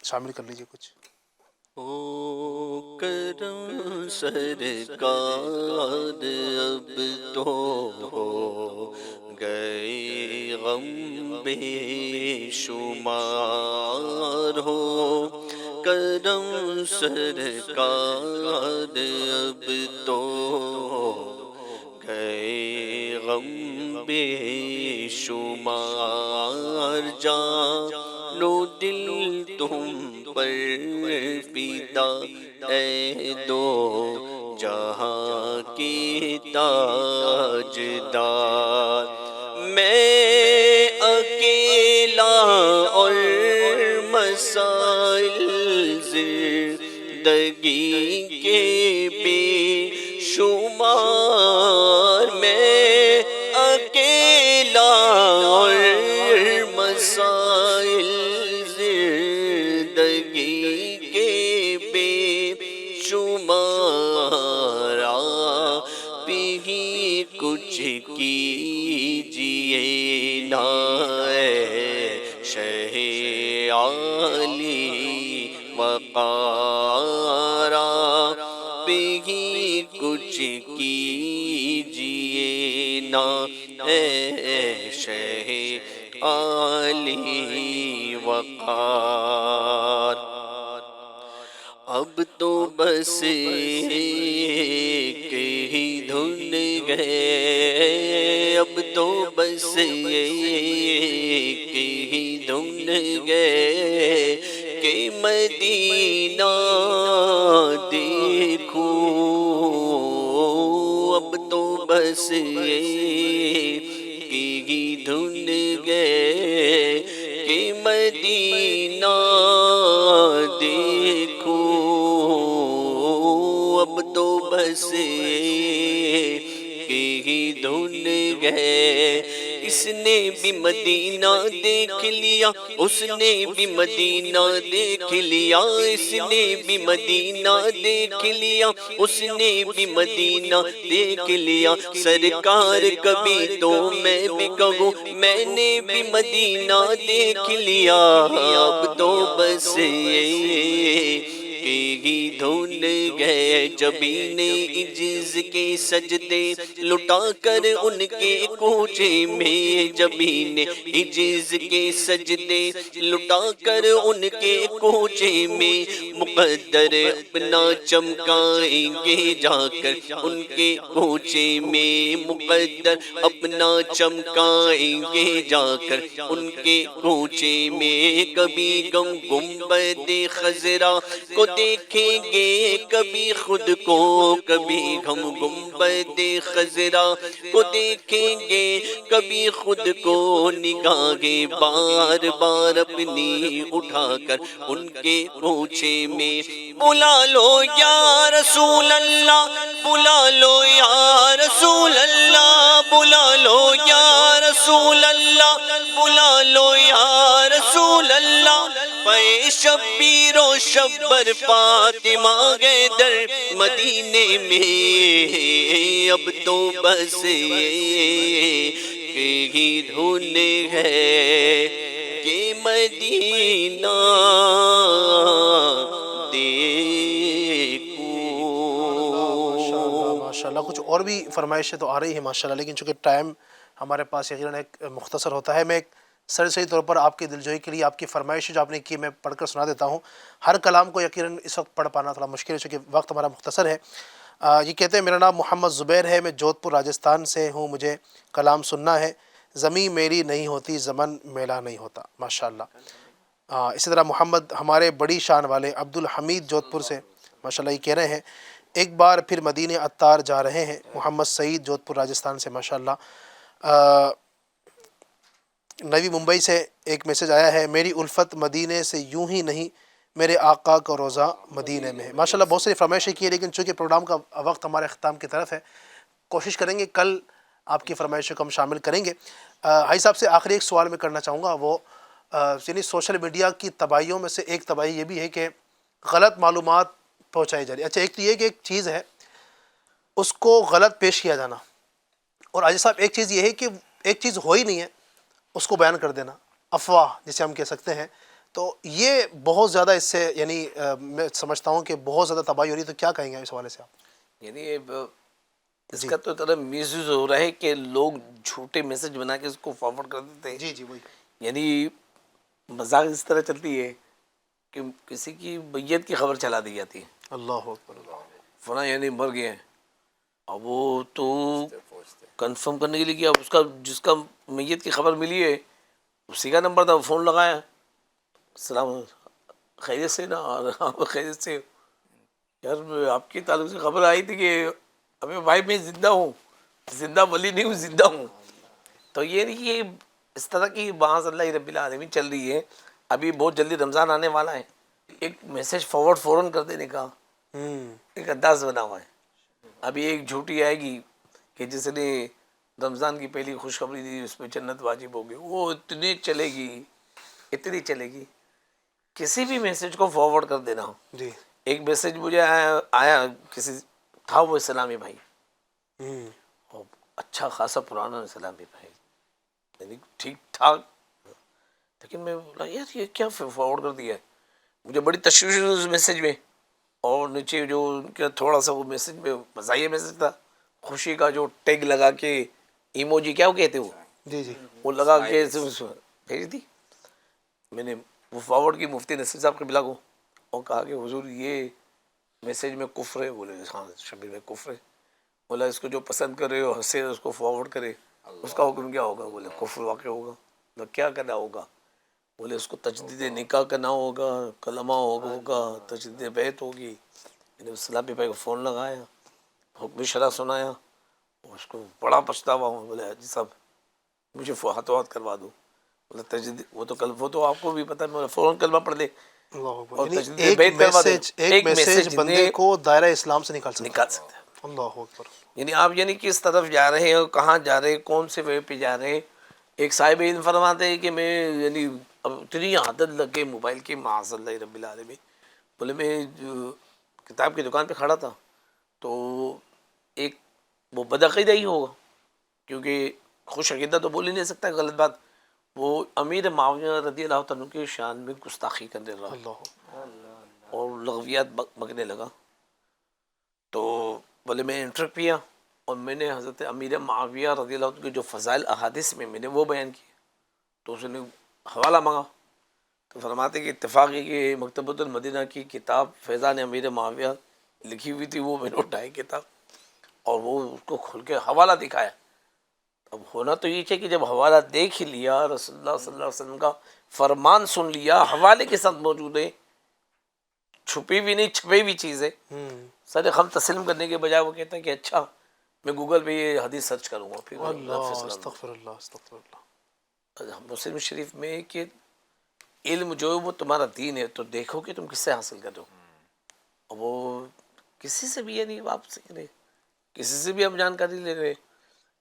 شامل کر لیجئے کچھ. او کرم سرکار اب تو ہو گئے غم بے شمار، ہو کرم سرکار اب تو ہو گئے غم بے شمار. جانو دل تم پر فدا اے دو جہاں کی تاجدار. میں اکیلا اور مسائل زندگی کے بے شمار، میں وقارا بھی کچھ کیجیے نا اے شہ عالی وقار. اب تو بس ایک ہی دھن گئے، اب تو بس ایک ہی دھن گئے کہ مدینہ دیکھوں. اب تو بس ایک ہی دھن گئے کہ مدینہ دیکھوں. اب تو بس ایک ہی دھن گئے. اس نے بھی مدینہ دیکھ لیا، اس نے بھی مدینہ دیکھ لیا، اس نے بھی مدینہ دیکھ لیا، اس نے بھی مدینہ دیکھ لیا. سرکار کبھی تو میں بھی کہوں میں نے بھی مدینہ دیکھ لیا. اب تو بس ہی دھن گئے. جبین عجز کے سجدے لٹا کر ان کے کوچے میں، جبین عجز کے سجدے لٹا کر ان کے کوچے میں، مقدر اپنا چمکائیں گے جا کر ان کے کوچے میں. مقدر اپنا چمکائیں گے جا کر ان کے کوچے میں. کبھی گنبد خضرا کو دیکھیں گے، کبھی خود کو، کبھی ہم گنبد خضرا کو دیکھیں گے، کبھی خود کو. نگاہیں بار بار اپنی اٹھا کر ان کے کوچے میں. بلا لو یا رسول اللہ، بلا لو یا رسول اللہ، بلا لو یا رسول اللہ، بلا لو یا رسول اللہ. پے شبیر و شبر فاطمہ گئے در مدینے میں. اب تو بس ہی دھن ہے کہ مدینہ ماشاءاللہ کچھ اور بھی فرمائشیں تو آ رہی ہیں ماشاءاللہ، لیکن چونکہ ٹائم ہمارے پاس یقیناً ایک مختصر ہوتا ہے. میں ایک سرسری طور پر آپ کی دلجوئی کے لیے آپ کی فرمائشیں جو آپ نے کی میں پڑھ کر سنا دیتا ہوں. ہر کلام کو یقیناً اس وقت پڑھ پانا تھوڑا مشکل ہے چونکہ وقت ہمارا مختصر ہے. یہ کہتے ہیں میرا نام محمد زبیر ہے، میں جودھ پور راجستھان سے ہوں، مجھے کلام سننا ہے. زمین میری نہیں ہوتی زمن میلا نہیں ہوتا. ماشاءاللہ. اسی طرح محمد ہمارے بڑی شان والے عبدالحمید جودھ پور سے ماشاءاللہ یہ کہہ رہے ہیں ایک بار پھر مدینہ عطار جا رہے ہیں. محمد سعید جودھ پور راجستھان سے ماشاءاللہ. نوی ممبئی سے ایک میسج آیا ہے، میری الفت مدینے سے یوں ہی نہیں، میرے آقا کا روزہ مدینے میں ہے. ماشاءاللہ بہت ساری فرمائشیں کی ہے، لیکن چونکہ پروگرام کا وقت ہمارے اختتام کی طرف ہے، کوشش کریں گے کل آپ کی فرمائشوں کو ہم شامل کریں گے. حاجی صاحب سے آخری ایک سوال میں کرنا چاہوں گا، وہ یعنی سوشل میڈیا کی تباہیوں میں سے ایک تباہی یہ بھی ہے کہ غلط معلومات پہنچائی جا رہی ہے. اچھا ایک تو یہ کہ ایک چیز ہے اس کو غلط پیش کیا جانا، اور حاجی صاحب ایک چیز یہ ہے کہ ایک چیز ہو ہی نہیں ہے اس کو بیان کر دینا، افواہ جسے ہم کہہ سکتے ہیں. تو یہ بہت زیادہ اس سے یعنی میں سمجھتا ہوں کہ بہت زیادہ تباہی ہو رہی ہے. تو کیا کہیں گے اس حوالے سے آپ؟ یعنی اس کا تو طرح میس یوز ہو رہا ہے کہ لوگ جھوٹے میسج بنا کے اس کو فارورڈ کر دیتے ہیں. جی وہی. یعنی مذاق اس طرح چلتی ہے کہ کسی کی میت کی خبر چلا دی جاتی ہے، اللہ اکبر. فلاں یعنی مر گئے ہیں. اب وہ تو کنفرم کرنے کے لیے کہ اب اس کا جس کا میت کی خبر ملی ہے اسی کا نمبر تھا، فون لگایا، السلام خیریت سے نا، اور خیریت سے یار آپ کے تعلق سے خبر آئی تھی کہ ابھی بھائی میں زندہ ہوں، زندہ ولی نہیں ہوں، زندہ ہوں. تو یہ اس طرح کی معاذ اللہ رب العالمین چل رہی ہے. ابھی بہت جلدی رمضان آنے والا ہے، ایک میسج فارورڈ فوراً کر دینے کا ایک انداز بنا ہوا ہے. ابھی ایک جھوٹی آئے گی کہ جس نے رمضان کی پہلی خوشخبری دی اس پہ جنت واجب ہوگی، وہ اتنی چلے گی. کسی بھی میسج کو فارورڈ کر دینا. جی ایک میسج مجھے آیا کسی تھا وہ اسلامی بھائی، اور اچھا خاصا پرانا اسلامی بھائی، یعنی ٹھیک ٹھاک، لیکن میں بولا یار یہ کیا فارورڈ کر دیا ہے. مجھے بڑی تشویش ہوئی اس میسیج میں، اور نیچے جو ان کا تھوڑا سا وہ میسیج میں مزاحیہ میسیج تھا، خوشی کا جو ٹیگ لگا کے ایموجی، کیا وہ کہتے وہ جی جی وہ لگا کے بھیجی تھی. میں نے وہ فارورڈ کی مفتی نصیر صاحب قبلہ کو، اور کہا کہ حضور یہ میسیج میں کفر ہے. بولے ہاں شبیر میں کفر ہے. بولا اس کو جو پسند کرے ہو ہنسے اس کو فارورڈ کرے، اس کا حکم کیا ہوگا؟ بولے کفر واقع ہوگا. بولا کیا کرنا ہوگا؟ بولے اس کو تجدید نکاح کرنا ہوگا، کلمہ ہوگا، تجدید بیعت ہوگی. میں نے اسلام بھائی کو فون لگایا، حکم شرع سنایا، اس کو بڑا پچھتاوا ہوں. بولے حاجی صاحب مجھے ہاتھوں ہاتھ کروا دو. بولا تجدید وہ تو آپ کو بھی پتہ ہے، فوراً کلمہ پڑھ دے. اللہ اکبر. اور یعنی تجدید بیعت کروا دے. ایک میسیج بندے کو دائرہ اسلام سے نکال سکتے ہیں. اللہ اکبر. یعنی آپ یعنی کس طرف جا رہے ہیں، کہاں جا رہے ہیں، کون سے وے پہ جا رہے ہیں. ایک صاحب علم فرماتے ہیں کہ میں یعنی اب اتنی عادت لگ گئی موبائل کی، معاذ اللہ رب العالمین. بولے میں جو کتاب کی دکان پہ کھڑا تھا تو ایک وہ بدعقیدہ ہی ہوگا، کیونکہ خوش عقیدہ تو بول ہی نہیں سکتا، غلط بات. وہ امیر معاویہ رضی اللہ عنہ کے شان میں گستاخی کرنے لگا اللہ اور لغویات بکنے لگا. تو بولے میں انٹرویو کیا اور میں نے حضرت امیر معاویہ رضی اللہ عنہ کے جو فضائل احادیث میں نے وہ بیان کیے. تو اس نے حوالہ مانگا تو فرماتے کہ اتفاق ہے کہ مکتبۃ المدینہ کی کتاب فیضان امیر معاویہ لکھی ہوئی تھی، وہ میں نے اٹھائی کتاب اور وہ اس کو کھول کے حوالہ دکھایا. اب ہونا تو یہ ہے کہ جب حوالہ دیکھ ہی لیا، رسول اللہ صلی اللہ علیہ وسلم کا فرمان سن لیا، حوالے کے ساتھ موجود ہے، چھپی بھی نہیں چھپی بھی چیز ہے. سر ہم تسلیم کرنے کے بجائے وہ کہتے ہیں کہ اچھا میں گوگل پہ یہ حدیث سرچ کروں گا. پھر استغفر اللہ استغفر اللہ. مسلم شریف میں کہ علم جو ہے وہ تمہارا دین ہے، تو دیکھو کہ تم کس سے حاصل کر رہے ہو. اور وہ کسی سے بھی یعنی آپ سیکھ رہے، کسی سے بھی ہم جانکاری لے رہے.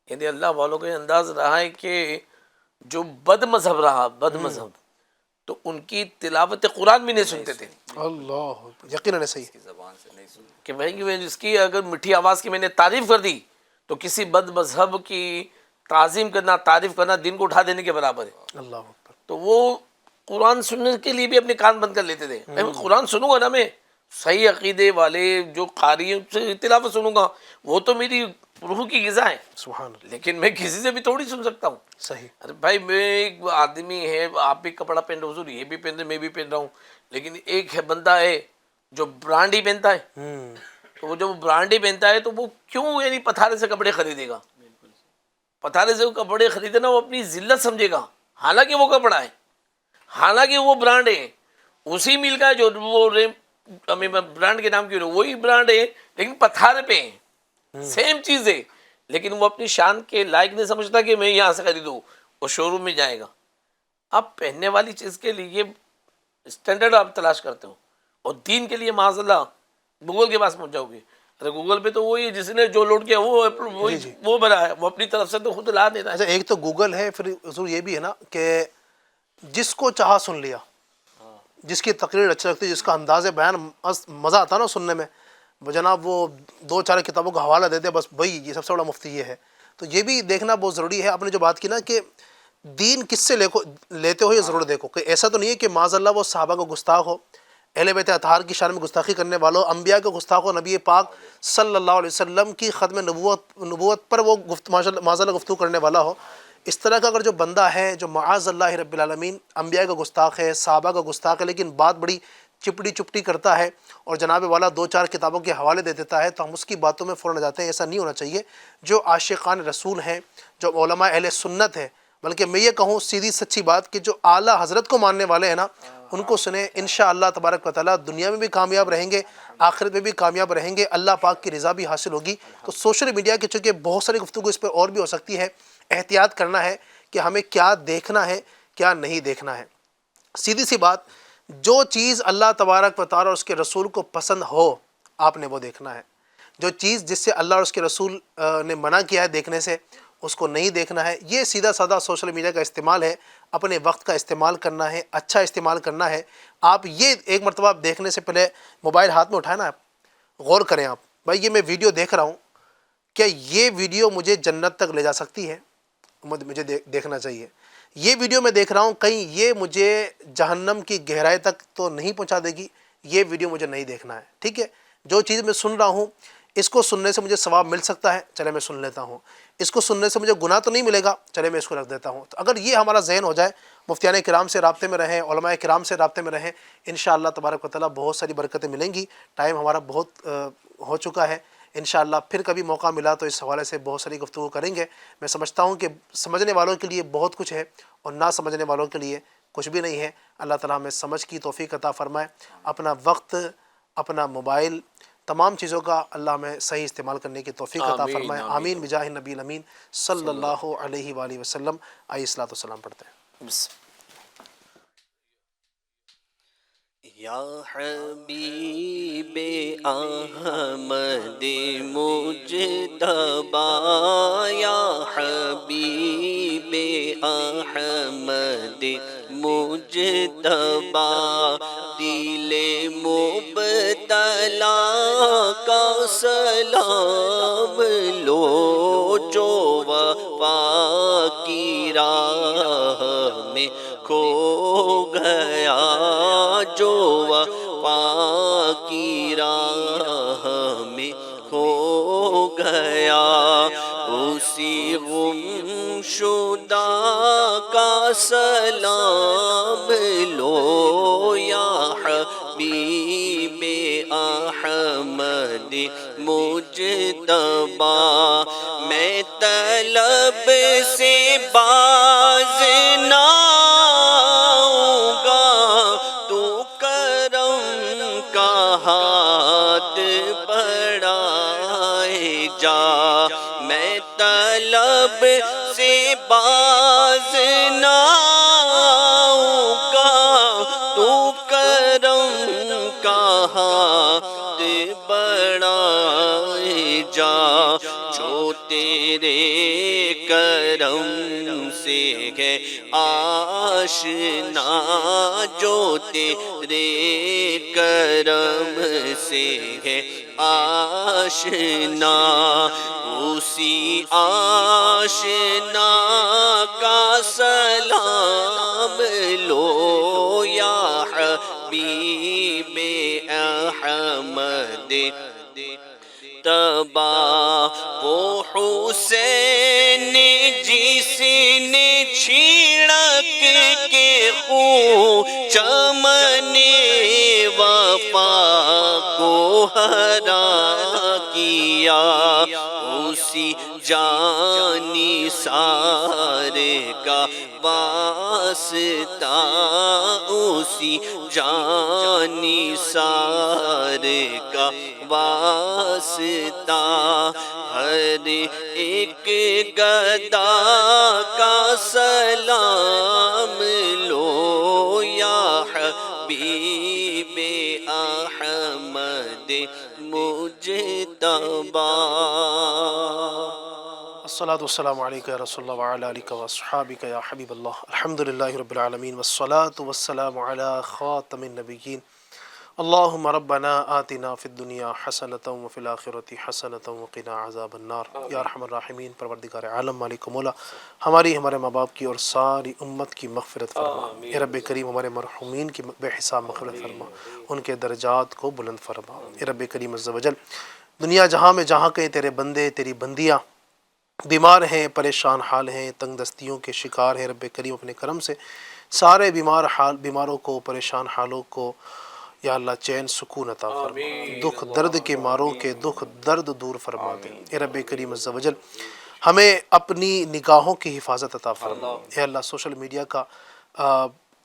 یعنی اللہ والوں کا یہ انداز رہا ہے کہ جو بد مذہب رہا، بد مذہب، تو ان کی تلاوت قرآن بھی نہیں سنتے تھے. اللہ یقیناً صحیح کہ بھائی جس کی اگر میٹھی آواز کی میں نے تعریف کر دی تو کسی بد مذہب کی تعظیم کرنا، تعریف کرنا دین کو اٹھا دینے کے برابر ہے. اللہ اکبر. تو وہ قرآن سننے کے لیے بھی اپنے کان بند کر لیتے تھے. میں قرآن سنوں گا نا، میں صحیح عقیدے والے جو قاری سے تلاوت سنوں گا، وہ تو میری روح کی غذا ہے. سبحان اللہ. لیکن میں کسی سے بھی تھوڑی سن سکتا ہوں. صحیح. ارے بھائی میں ایک آدمی ہے، آپ بھی کپڑا پہن رہے، حضور یہ بھی پہن رہے، میں بھی پہن رہا ہوں، لیکن ایک ہے بندہ ہے جو برانڈ ہی پہنتا ہے. تو وہ جب برانڈ ہی پہنتا ہے تو وہ کیوں یعنی پتھارے سے کپڑے خریدے گا؟ پتھارے سے وہ کپڑے خریدنا وہ اپنی ذلت سمجھے گا، حالانکہ وہ کپڑا ہے، حالانکہ وہ برانڈ ہے، اسی مل کا ہے جو وہ ہمیں برانڈ کے نام کیوں وہی برانڈ ہے، لیکن پتھارے پہ ہے، سیم چیز ہے، لیکن وہ اپنی شان کے لائق نہیں سمجھتا کہ میں یہاں سے خریدوں، وہ شو روم میں جائے گا. آپ پہننے والی چیز کے لیے اسٹینڈرڈ آپ تلاش کرتے ہو، اور دین کے لیے معاذ اللہ گوگل کے پاس پہنچ جاؤ گے. ارے گوگل پہ تو وہی جس نے جو لوڈ کیا وہ بنا ہے، وہ اپنی طرف سے تو خود لا دیتا ہے. اچھا ایک تو گوگل ہے، پھر حضور یہ بھی ہے نا کہ جس کو چاہا سن لیا، جس کی تقریر اچھی لگتی، جس کا انداز بیان مزہ آتا نا سننے میں، جناب وہ 2-4 کتابوں کا حوالہ دیتے بس بھائی یہ سب سے بڑا مفتی یہ ہے. تو یہ بھی دیکھنا بہت ضروری ہے. آپ نے جو بات کی نا کہ دین کس سے لیتے ہو یہ ضرور دیکھو، کہ ایسا تو نہیں ہے کہ معاذ اللہ وہ صحابہ کو گستاخ ہو، اہل بیت اطہار کی شان میں گستاخی کرنے والوں، انبیاء کو گستاخ ہو، نبی پاک صلی اللہ علیہ وسلم کی ختم نبوت پر وہ معاذ اللہ گفتگو کرنے والا ہو. اس طرح کا اگر جو بندہ ہے جو معاذ اللہ رب العالمین انبیاء کا گستاخ ہے، صحابہ کا گستاخ ہے، لیکن بات بڑی چپڑی چپٹی کرتا ہے اور جناب والا 2-4 کتابوں کے حوالے دے دیتا ہے، تو ہم اس کی باتوں میں فوراً جاتے ہیں. ایسا نہیں ہونا چاہیے. جو عاشقان رسول ہیں، جو علماء اہل سنت ہیں، بلکہ میں یہ کہوں سیدھی سچی بات کہ جو اعلیٰ حضرت کو ماننے والے ہیں نا، ان کو سنیں، انشاءاللہ تبارک و تعالیٰ دنیا میں بھی کامیاب رہیں گے، آخرت میں بھی کامیاب رہیں گے، اللہ پاک کی رضا بھی حاصل ہوگی. تو سوشل میڈیا کی چونکہ بہت ساری گفتگو اس پہ اور بھی ہو سکتی ہے، احتیاط کرنا ہے کہ ہمیں کیا دیکھنا ہے کیا نہیں دیکھنا ہے. سیدھی سی بات، جو چیز اللہ تبارک و تعالیٰ اور اس کے رسول کو پسند ہو آپ نے وہ دیکھنا ہے. جو چیز جس سے اللہ اور اس کے رسول نے منع کیا ہے دیکھنے سے، اس کو نہیں دیکھنا ہے. یہ سیدھا سادہ سوشل میڈیا کا استعمال ہے، اپنے وقت کا استعمال کرنا ہے، اچھا استعمال کرنا ہے. آپ یہ ایک مرتبہ آپ دیکھنے سے پہلے موبائل ہاتھ میں اٹھائیں نا، آپ غور کریں، آپ بھائی یہ میں ویڈیو دیکھ رہا ہوں، کیا یہ ویڈیو مجھے جنت تک لے جا سکتی ہے؟ مجھے دیکھنا چاہیے. یہ ویڈیو میں دیکھ رہا ہوں کہیں یہ مجھے جہنم کی گہرائی تک تو نہیں پہنچا دے گی، یہ ویڈیو مجھے نہیں دیکھنا ہے، ٹھیک ہے؟ جو چیز میں سن رہا ہوں اس کو سننے سے مجھے ثواب مل سکتا ہے، چلے میں سن لیتا ہوں، اس کو سننے سے مجھے گناہ تو نہیں ملے گا، چلے میں اس کو رکھ دیتا ہوں۔ تو اگر یہ ہمارا ذہن ہو جائے، مفتیان کرام سے رابطے میں رہیں، علماء کرام سے رابطے میں رہیں، انشاءاللہ تبارک و تعالیٰ بہت ساری برکتیں ملیں گی۔ ٹائم ہمارا بہت ہو چکا ہے، انشاءاللہ پھر کبھی موقع ملا تو اس حوالے سے بہت ساری گفتگو کریں گے۔ میں سمجھتا ہوں کہ سمجھنے والوں کے لیے بہت کچھ ہے اور نہ سمجھنے والوں کے لیے کچھ بھی نہیں ہے۔ اللہ تعالیٰ ہمیں سمجھ کی توفیق عطا فرمائے، اپنا وقت، اپنا موبائل، تمام چیزوں کا اللہ ہمیں صحیح استعمال کرنے کی توفیق عطا فرمائے۔ آمین بجاہ النبی الامین صلی اللہ علیہ وآلہ وسلم۔ آئیے الصلاۃ والسلام پڑھتے ہیں۔ یا حبیب احمد مجتبی، یا حبیب احمد مجتبی، دل مبتلا کا سلام لو جو وفا کی راہ میں کھو گیا، جو وفا کی راہ میں کھو گیا، اسی غم شدہ کا سلام لو یا حبیب احمد مجتبی۔ میں طلب سے باز نہ آؤں گا، تو کرم کا ہاتھ بڑھائے جا، میں طلب سے باز نہ آؤں گا، تو کرم کا ہاتھ بڑھائے جا، جو تیرے کرم سے ہے آشنا، جو تیرے کرم سے ہے آشنا، اسی آشنا کا سلام لو یا حبیب احمد تبا، وہ حسین جس نے چھڑک کے خون چمن وفا کو ہرا کیا، اسی جانی سار کا واسطہ، اسی جانی سار کا واسطہ، ہر ایک گدا کا سلام لو یا حبیب احمد مجتبی۔ الصلاۃ والسلام علیکہ یا رسول اللہ وعلی آلکہ واصحابک یا حبیب اللہ۔ الحمدللہ رب العالمین والصلاۃ والسلام علی خاتم النبیین۔ اللہم ربنا آتنا فی الدنیا حسنۃ وفی الآخرۃ حسنۃ وقنا عذاب النار۔ یا ارحم الراحمین، پروردگار عالم، مالک مولا، ہمارے ماں باپ کی اور ساری امت کی مغفرت فرما۔ اے رب کریم، ہمارے مرحومین کی بے حساب مغفرت فرما، ان کے درجات کو بلند فرما۔ اے رب کریم عز و جل، دنیا جہاں میں جہاں کہیں تیرے بندے تیری بندیاں بیمار ہیں، پریشان حال ہیں، تنگ دستیوں کے شکار ہیں، رب کریم اپنے کرم سے سارے بیماروں کو، پریشان حالوں کو یا اللہ چین سکون عطا فرما، دکھ درد کے ماروں کے دکھ درد دور فرما دے۔ اے رب کریم عز و جل، ہمیں اپنی نگاہوں کی حفاظت عطا فرما۔ اے اللہ سوشل میڈیا کا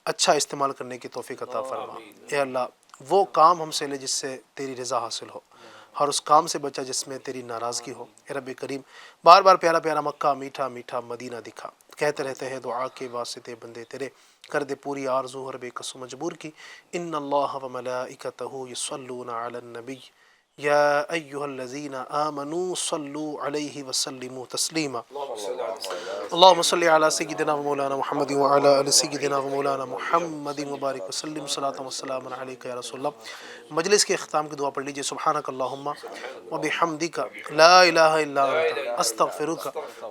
اچھا استعمال کرنے کی توفیق عطا فرما۔ اے اللہ وہ کام ہم سے لے جس سے تیری رضا حاصل ہو، اور اس کام سے بچا جس میں تیری ناراضگی ہو۔ اے رب کریم، بار بار پیارا پیارا مکہ، میٹھا میٹھا مدینہ دکھا، کہتے رہتے ہیں دعا کے واسطے بندے تیرے، کر دے پوری آرزو ہر بے کس و مجبور کی۔ ان اللہ و ملائکتہ یصلون علی النبی یا ایہا الذین آمنوا صلوا علیہ وسلموا تسلیما اللہم صلی علی سیدنا و مولانا محمد وعلی آل سیدنا و مولانا محمد وبارک وسلم صلاۃ و سلام علیک یا رسول اللہ۔ مجلس کے اختتام کی دعا پڑھ لیجئے۔ سبحانک اللہم وبحمدک لا الہ الا انت استغفرک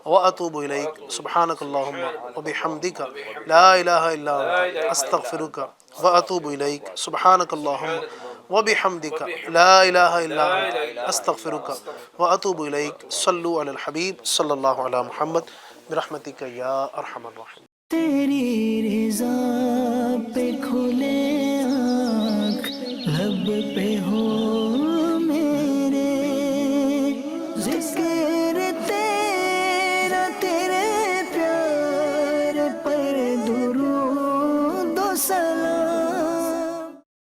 واتوب الیک۔ سبحانک اللہم وبحمدک لا الہ الا انت استغفرک واتوب الیک۔ سبحانک اللہم وبحمدک لا الہ الا انت استغفرک واتوب الیک۔ صلوا علی الحبیب صلی اللہ علی محمد برحمتک یا ارحم الراحمین۔ تیری رضا پہ کھلے آنکھ لب پہ ہو میرے ذکر